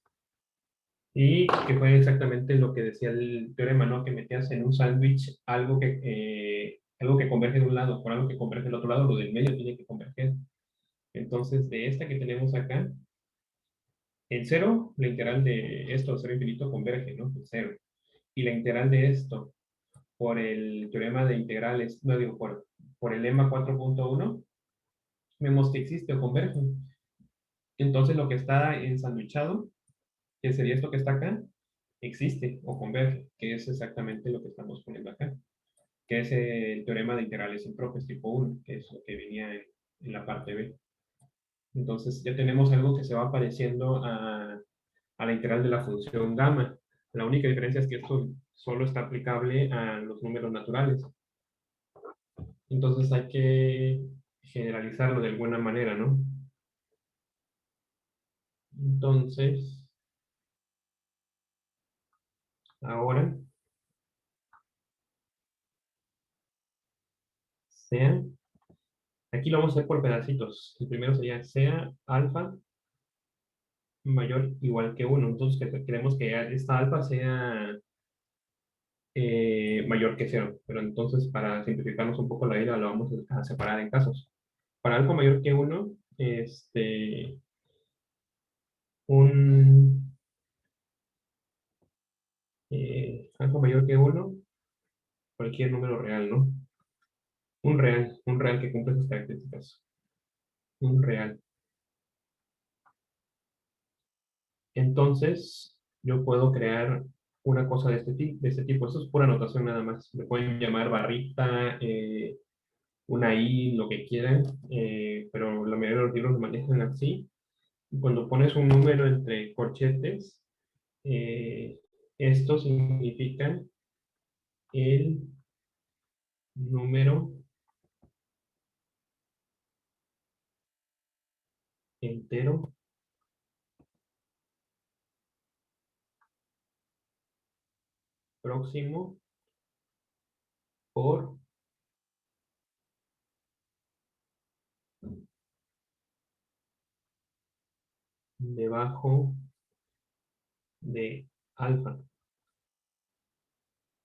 Y que fue exactamente lo que decía el teorema, ¿no? Que metías en un sándwich algo que converge de un lado por algo que converge del otro lado, lo del medio tiene que converger. Entonces, de esta que tenemos acá, el cero, la integral de esto, cero infinito, converge, ¿no? El cero. Y la integral de esto, por el teorema de integrales, no digo, por el lema 4.1, vemos que existe o converge. Entonces, lo que está ensanduichado, que sería esto que está acá, existe o converge, que es exactamente lo que estamos poniendo acá, que es el teorema de integrales impropias tipo 1, que es lo que venía en la parte B. Entonces ya tenemos algo que se va pareciendo a la integral de la función gamma. La única diferencia es que esto solo está aplicable a los números naturales. Entonces hay que generalizarlo de alguna manera, ¿no? Entonces, ahora, sea, aquí lo vamos a hacer por pedacitos. El primero sería sea alfa mayor o igual que 1. Entonces queremos que esta alfa sea mayor que 0. Pero entonces, para simplificarnos un poco la vida, lo vamos a separar en casos. Para alfa mayor que 1, un alfa mayor que 1, cualquier número real, ¿no? Un real que cumple esas características. Un real. Entonces, yo puedo crear una cosa de este tipo. Eso es pura anotación nada más. Me pueden llamar barrita, una I, lo que quieran, pero la mayoría de los libros lo manejan así. Y cuando pones un número entre corchetes, eh, esto significa el número entero próximo por debajo de alfa.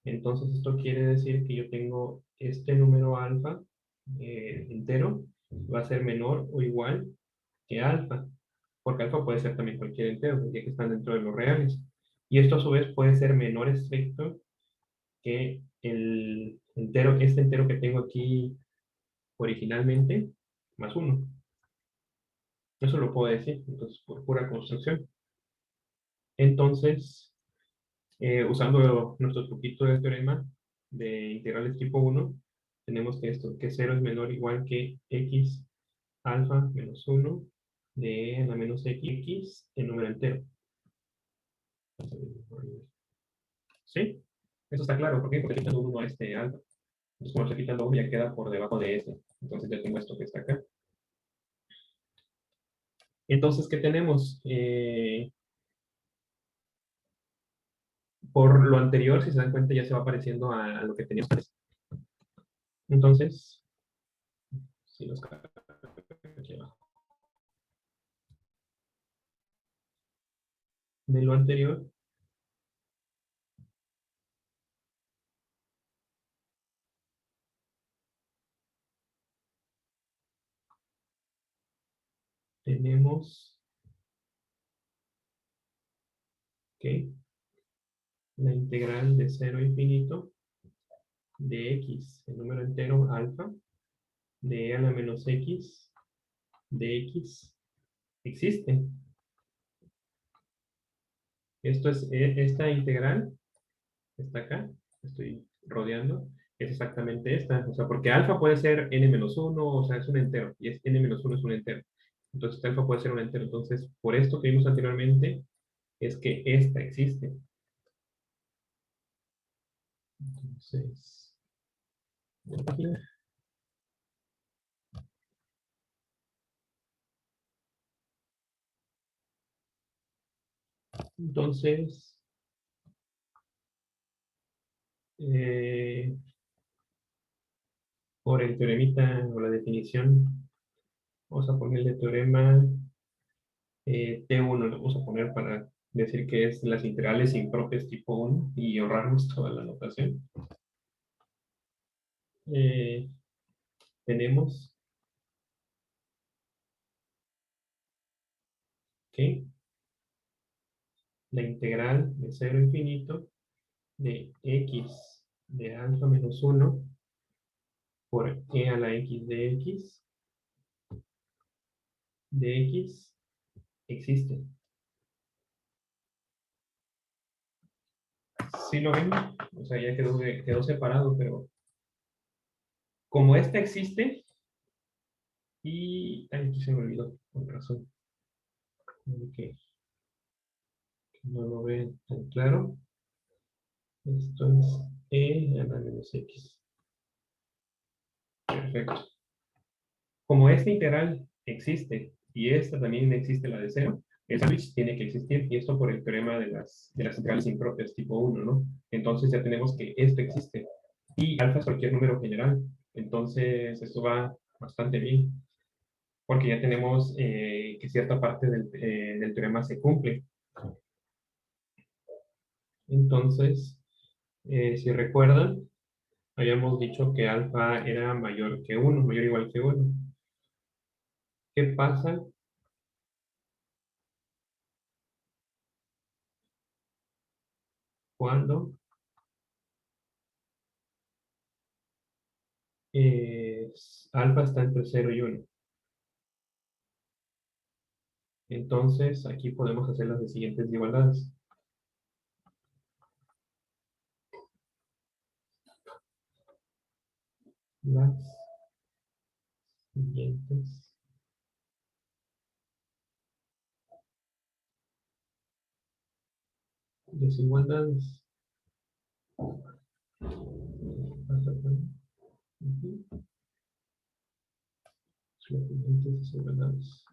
Entonces esto quiere decir que yo tengo este número alfa entero, va a ser menor o igual que alfa. porque alfa puede ser también cualquier entero, ya que están dentro de los reales. Y esto a su vez puede ser menor estricto que el entero, este entero que tengo aquí originalmente, más 1. Eso lo puedo decir, entonces, por pura construcción. Entonces, usando nuestro truquito de teorema de integrales tipo 1, tenemos que esto, que 0 es menor o igual que x alfa menos 1 de e a la menos x en número entero. ¿Sí? Eso está claro. ¿Por qué? Porque estoy quitando 1 a este alfa. Entonces, como estoy quitando 1, ya queda por debajo de ese. Entonces, ya tengo esto que está acá. Entonces, ¿qué tenemos? Por lo anterior, si se dan cuenta, ya se va pareciendo a lo que teníamos antes. Entonces, si los cargo aquí abajo. De lo anterior, tenemos que la integral de 0 a infinito de x, el número entero alfa, de e a la menos x, de x, existe. Esto es, esta integral, está acá, estoy rodeando, es exactamente esta. O sea, porque alfa puede ser n menos 1, o sea, es un entero, y es n menos 1 es un entero. Entonces, alfa puede ser un entero. Entonces, por esto que vimos anteriormente, es que esta existe. Entonces, de la página. Entonces, por el teoremita o la definición, vamos a ponerle teorema T1, lo vamos a poner para decir que es las integrales impropias tipo 1 y ahorrarnos toda la notación. Eh, tenemos que la integral de 0 a infinito de x de alfa menos 1 por e a la x de x existe. ¿Sí lo ven? O sea, ya quedó separado, pero como esta existe, y ay, aquí se me olvidó, con razón. Que no lo ven tan claro. Esto es e a la menos x. Perfecto. Como esta integral existe y esta también existe la de 0, el sándwich tiene que existir, y esto por el teorema de las integrales impropias tipo 1, ¿no? Entonces ya tenemos que esto existe. Y alfa es cualquier número general. Entonces esto va bastante bien, porque ya tenemos que cierta parte del teorema se cumple. Entonces, si recuerdan, habíamos dicho que alfa era mayor que 1, mayor o igual que 1. ¿Qué pasa cuando alfa está entre 0 y 1? Entonces, aquí podemos hacer las siguientes igualdades. Las siguientes desigualdades. Ujú. Las siguientes desigualdades.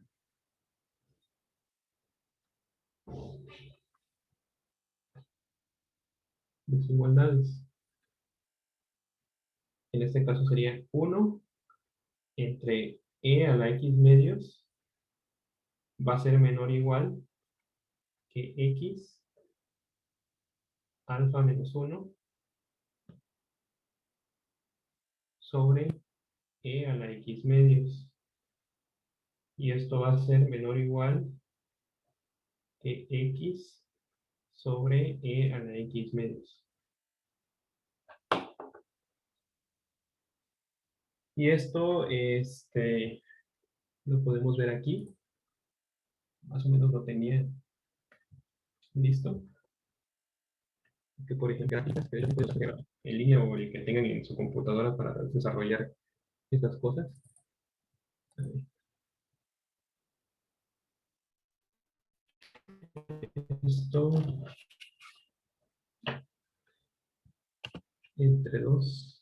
Desigualdades. En este caso sería 1 entre e a la x medios va a ser menor o igual que x alfa menos 1 sobre e a la x medios. Y esto va a ser menor o igual X sobre E a la X medios. Y esto, lo podemos ver aquí. Más o menos lo tenía listo. Que por ejemplo, gráficas que pueden hacer en línea o el que tengan en su computadora para desarrollar estas cosas. Esto entre 2.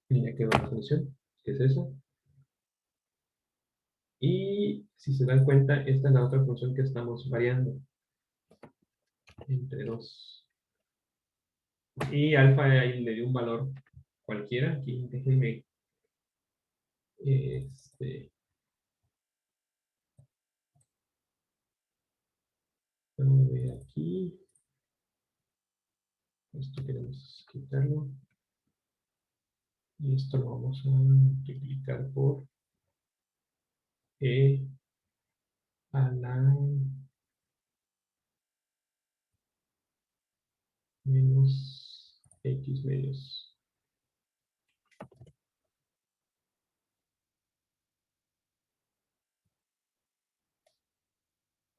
Y ya quedó la función, que es esa. Y si se dan cuenta, esta es la otra función que estamos variando. Entre 2. Y alfa ahí le dio un valor cualquiera. Aquí déjenme vamos a ver aquí. Esto queremos quitarlo. Y esto lo vamos a multiplicar por E a la menos X medios.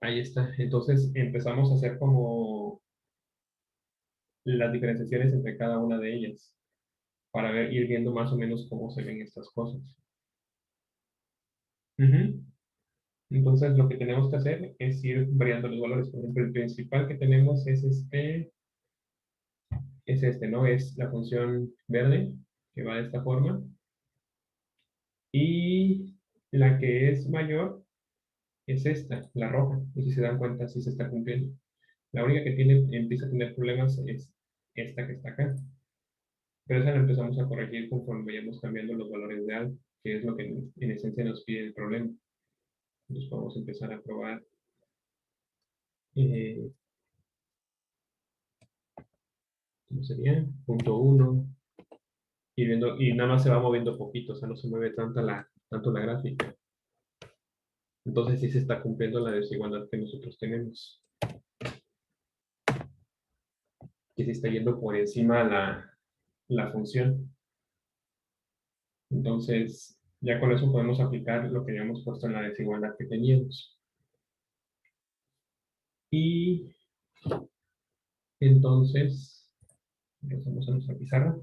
Ahí está. Entonces empezamos a hacer como las diferenciaciones entre cada una de ellas para ir viendo más o menos cómo se ven estas cosas. Ujú. Entonces lo que tenemos que hacer es ir variando los valores. Por ejemplo, el principal que tenemos es ¿no? Es la función verde, que va de esta forma. Y la que es mayor es esta, la roja. Y si se dan cuenta, sí se está cumpliendo. La única que empieza a tener problemas es esta que está acá. Pero esa la empezamos a corregir conforme vayamos cambiando los valores de alfa, que es lo que en esencia nos pide el problema. Entonces podemos empezar a probar. ¿Cómo sería? Punto 1. Y nada más se va moviendo poquito, o sea, no se mueve tanto la gráfica. Entonces sí se está cumpliendo la desigualdad que nosotros tenemos. Que se está yendo por encima la función. Entonces, ya con eso podemos aplicar lo que habíamos puesto en la desigualdad que teníamos. Y entonces, regresamos a nuestra pizarra.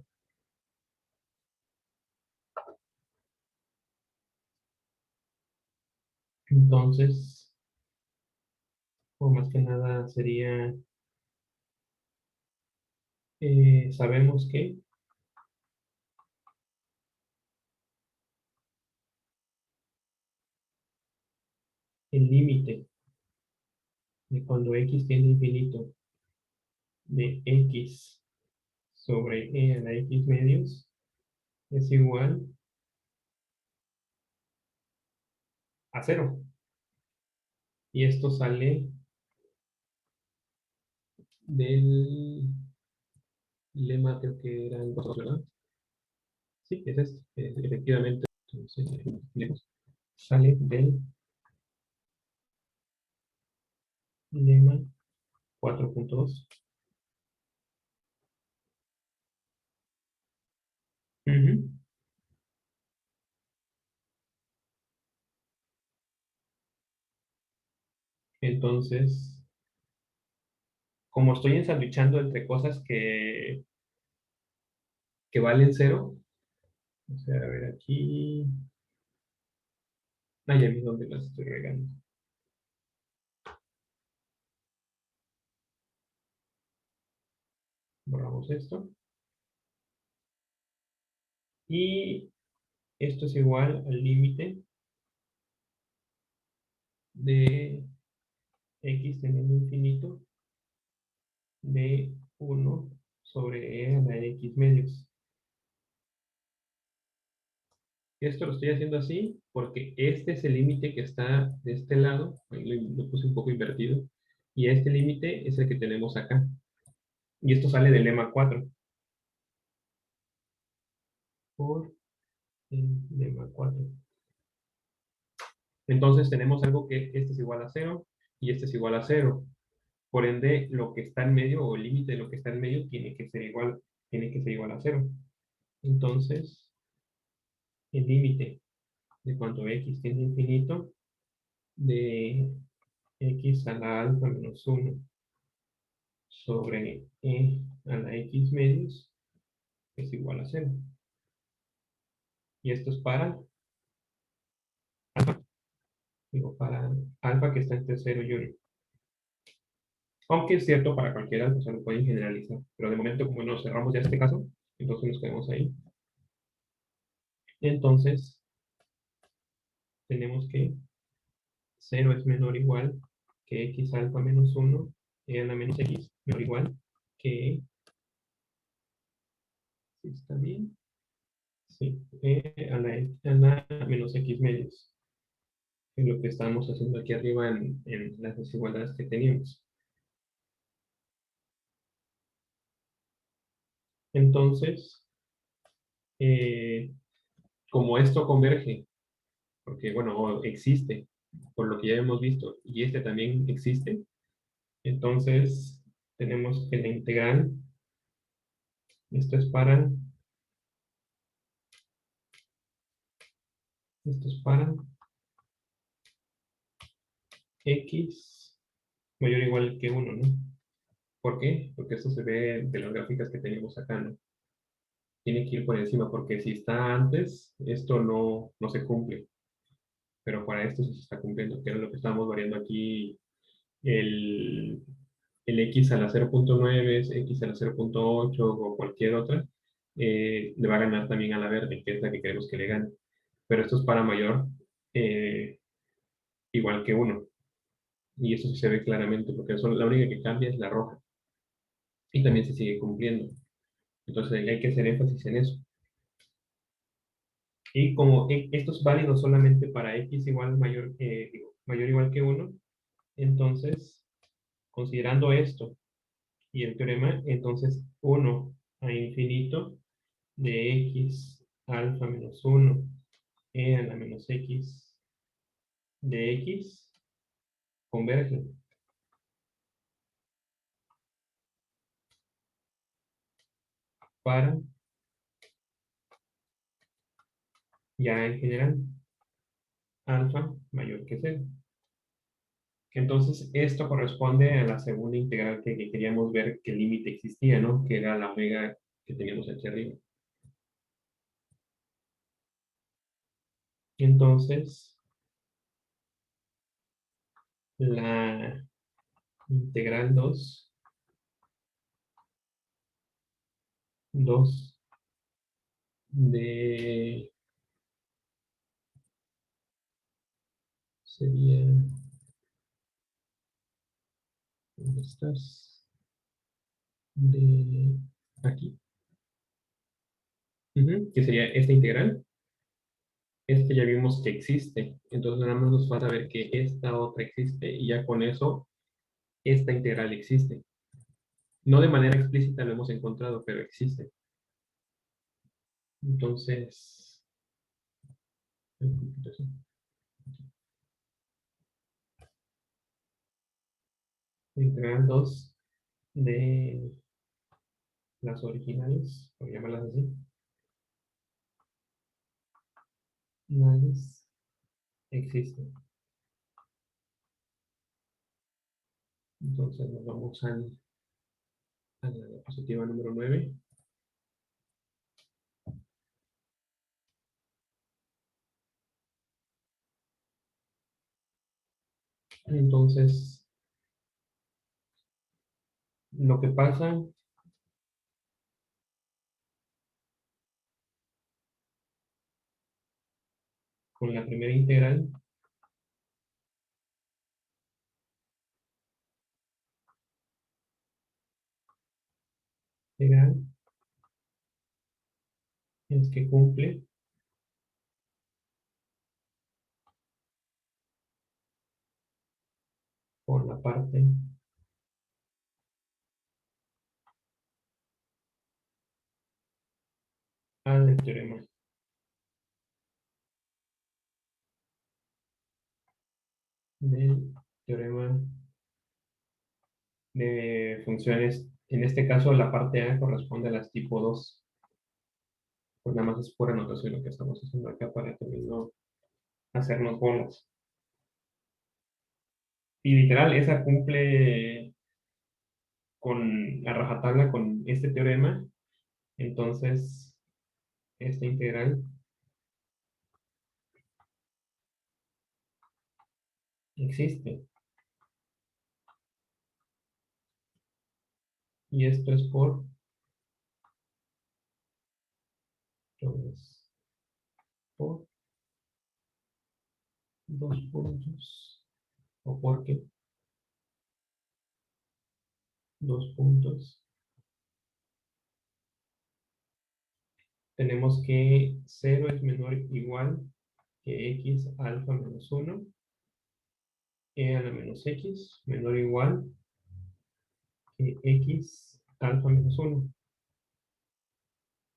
Entonces, o más que nada sería, sabemos que el límite de cuando x tiende a infinito de x sobre e a la x medios es igual a 0. Y esto sale del lema, creo que era en dos, ¿verdad? Sí, es esto, efectivamente. Entonces, sale del lema 4.2. Entonces, como estoy ensanduchando entre cosas que valen 0, o sea, a ver aquí. Ah, ya vi dónde las estoy regando. Borramos esto. Y esto es igual al límite de x teniendo infinito de 1 sobre e a la x medios. Esto lo estoy haciendo así porque este es el límite que está de este lado. Ahí lo puse un poco invertido. Y este límite es el que tenemos acá. Y esto sale del lema 4. Por el lema 4. Entonces tenemos algo que este es igual a cero y este es igual a cero. Por ende, lo que está en medio o el límite de lo que está en medio tiene que ser igual a cero. Entonces, el límite de cuando x tiende a infinito de x a la alfa menos 1 sobre e a la x medios es igual a cero. Y esto es para alfa, digo, para alfa que está entre 0 y 1. Aunque es cierto para cualquiera, o sea, lo pueden generalizar. Pero de momento, como nos cerramos ya este caso, entonces nos quedamos ahí. Entonces, tenemos que 0 es menor o igual que x alfa menos 1 e a la menos x menor o igual que, ¿sí está bien? Sí, a la menos x medios. Es lo que estamos haciendo aquí arriba en las desigualdades que teníamos. Entonces, eh, como esto converge, porque bueno, o existe, por lo que ya hemos visto, y este también existe, entonces tenemos que la integral, esto es para x mayor o igual que 1, ¿no? ¿Por qué? Porque esto se ve de las gráficas que tenemos acá, ¿no? Tiene que ir por encima, porque si está antes, esto no se cumple, pero para esto sí se está cumpliendo, que era lo que estábamos variando aquí, el, el x a la 0.9, x a la 0.8 o cualquier otra, le va a ganar también a la verde, que es la que queremos que le gane. Pero esto es para mayor eh, igual que 1. Y eso sí se ve claramente, porque la única que cambia es la roja. Y también se sigue cumpliendo. Entonces hay que hacer énfasis en eso. Y como esto es válido solamente para x igual mayor igual que 1, entonces, considerando esto y el teorema, entonces 1 a infinito de x alfa menos 1 e a la menos x de x convergen para, ya en general, alfa mayor que 0. Entonces, esto corresponde a la segunda integral que queríamos ver qué límite existía, ¿no? Que era la omega que teníamos aquí arriba. Entonces, la integral 2 de, sería, ¿dónde estás? De aquí. Que sería esta integral. Este ya vimos que existe. Entonces, nada más nos falta ver que esta otra existe y ya con eso, esta integral existe. No de manera explícita lo hemos encontrado, pero existe. Entonces, integral 2 de las originales, por llamarlas así, nales existen. Entonces nos vamos a la diapositiva número 9. Entonces, lo que pasa con la primera integral es que cumple por la parte A del teorema. del teorema de funciones. En este caso, la parte A corresponde a las tipo 2. Pues nada más es pura anotación lo que estamos haciendo acá para también no hacernos bolas. Y literal, esa cumple con a rajatabla con este teorema. Entonces, esta integral existe. Y esto es entonces, por 2 puntos. O porque 2 puntos. Tenemos que 0 es menor o igual que x alfa menos 1, e a la menos x menor o igual que x alfa menos 1.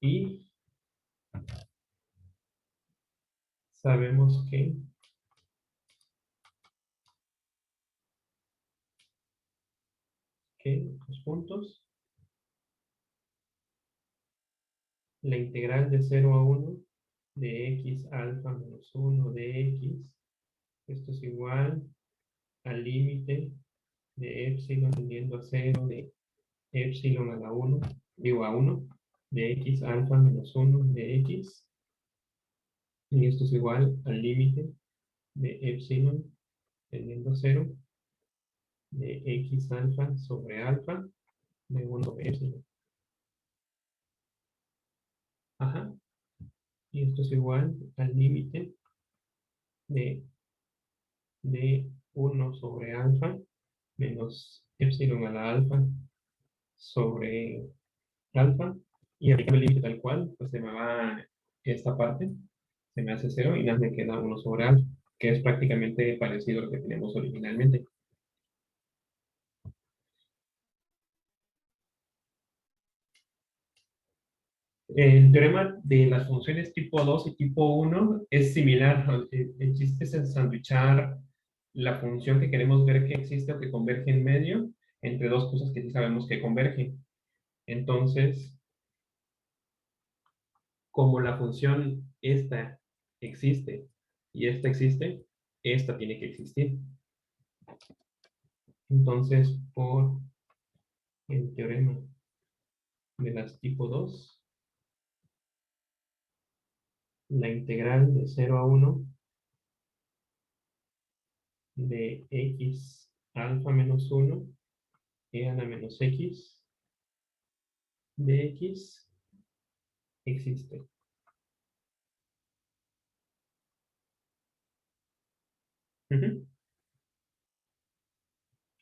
Y sabemos que los puntos, la integral de 0 a 1 de x alfa menos 1 de x, esto es igual al límite de epsilon tendiendo a 0 de epsilon a la 1, digo a 1, de x alfa menos 1 de x, y esto es igual al límite de epsilon tendiendo a 0 de x alfa sobre alfa de 1 sobre epsilon. Ajá. Y esto es igual al límite de 1 sobre alfa menos epsilon a la alfa sobre alfa. Y aplicando el límite tal cual, pues se me va esta parte, se me hace 0 y nada me queda 1 sobre alfa, que es prácticamente parecido a lo que teníamos originalmente. El teorema de las funciones tipo 2 y tipo 1 es similar. El chiste es ensanduchar la función que queremos ver que existe o que converge en medio entre dos cosas que sí sabemos que convergen. Entonces, como la función esta existe y esta existe, esta tiene que existir. Entonces, por el teorema de las tipo 2, la integral de 0 a 1 de x alfa menos 1 e a la menos x de x existe. Ujú.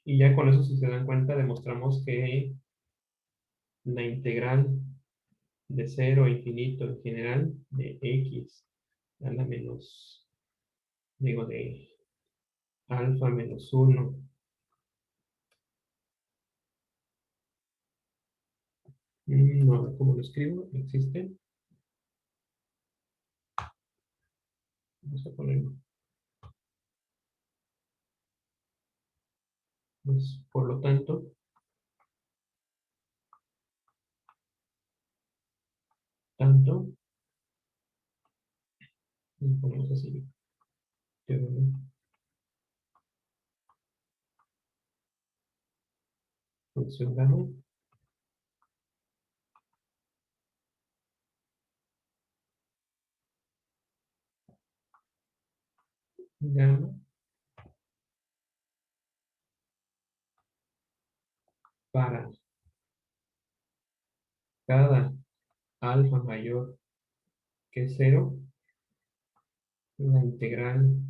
Y ya con eso, si se dan cuenta, demostramos que la integral de 0 a infinito en general de x a la menos, digo, de alfa menos 1 no, ¿cómo lo escribo? Existe. Vamos a ponerlo. Pues, por lo tanto, y ponemos así, teorema, función gamma, gamma para cada alfa mayor que 0, la integral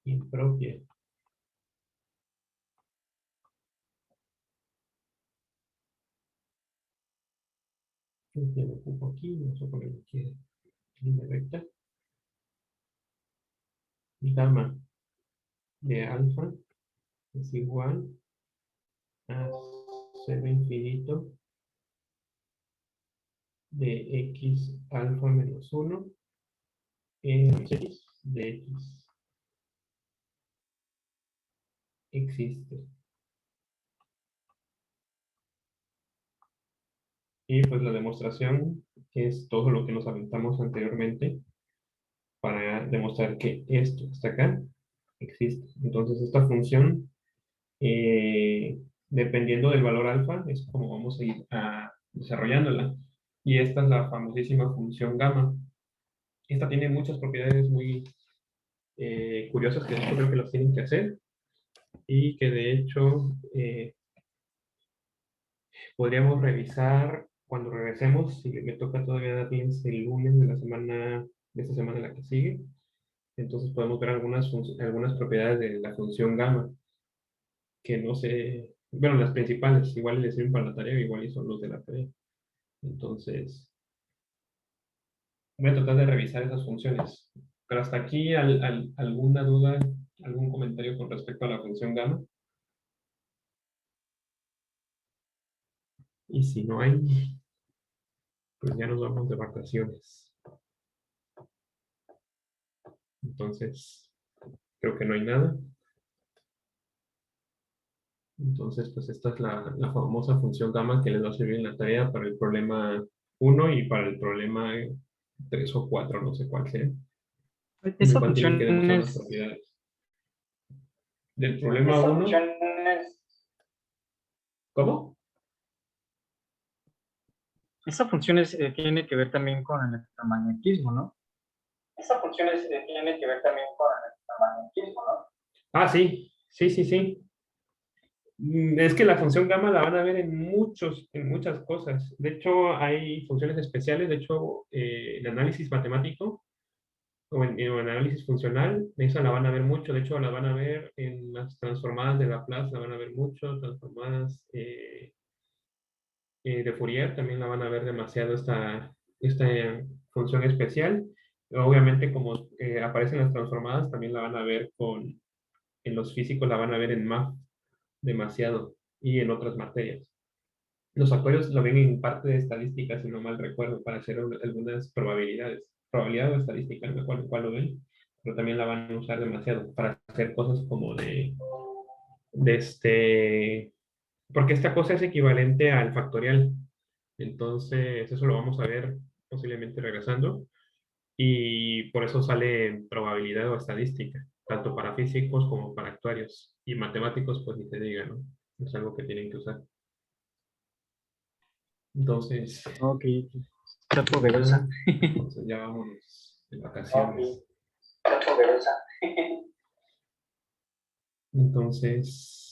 impropia que lo ocupo aquí, vamos a poner aquí línea recta, gamma de alfa es igual a 0 infinito de x alfa menos 1 en x de x existe. Y pues la demostración es todo lo que nos aventamos anteriormente para demostrar que esto hasta acá existe. Entonces esta función, dependiendo del valor alfa, es como vamos a ir desarrollándola. Y esta es la famosísima función gamma. Esta tiene muchas propiedades muy curiosas que de hecho creo que las tienen que hacer y que de hecho podríamos revisar cuando regresemos, si me toca todavía darles el lunes de la semana, de esta semana en la que sigue. Entonces podemos ver algunas propiedades de la función gamma, que no sé, bueno, las principales, igual les sirven para la tarea, igual y son los de la tarea. Entonces, voy a tratar de revisar esas funciones. Pero hasta aquí, ¿alguna duda, algún comentario con respecto a la función gamma? Y si no hay, pues ya nos vamos de vacaciones. Entonces, creo que no hay nada. Entonces, pues esta es la famosa función gamma que les va a servir en la tarea para el problema 1 y para el problema 3 o 4, no sé cuál sea, en el Esa cual tienen que función demostrar las es, propiedades. Del problema Esa 1, función ¿cómo? tiene que ver también con el electromagnetismo, ¿no? esa función tiene que ver también con el electromagnetismo, ¿no? Ah, sí, sí, sí, sí. Es que la función gamma la van a ver en muchas cosas. De hecho, hay funciones especiales. De hecho, el análisis matemático o en análisis funcional, esa la van a ver mucho. De hecho, la van a ver en las transformadas de Laplace, la van a ver mucho. Transformadas de Fourier también la van a ver demasiado esta función especial. Obviamente, como aparecen las transformadas, también la van a ver en los físicos, la van a ver en math demasiado y en otras materias. Los actuarios lo ven en parte de estadística, si no mal recuerdo, para hacer algunas probabilidades. Probabilidad o estadística, no me acuerdo cuál lo ven, pero también la van a usar demasiado para hacer cosas como porque esta cosa es equivalente al factorial. Entonces, eso lo vamos a ver posiblemente regresando. Y por eso sale probabilidad o estadística, tanto para físicos como para actuarios. Y matemáticos, pues ni te diga, ¿no? Es algo que tienen que usar. Entonces, Ok, está pues poderosa. nada, entonces ya vámonos de vacaciones. Está poderosa. Entonces,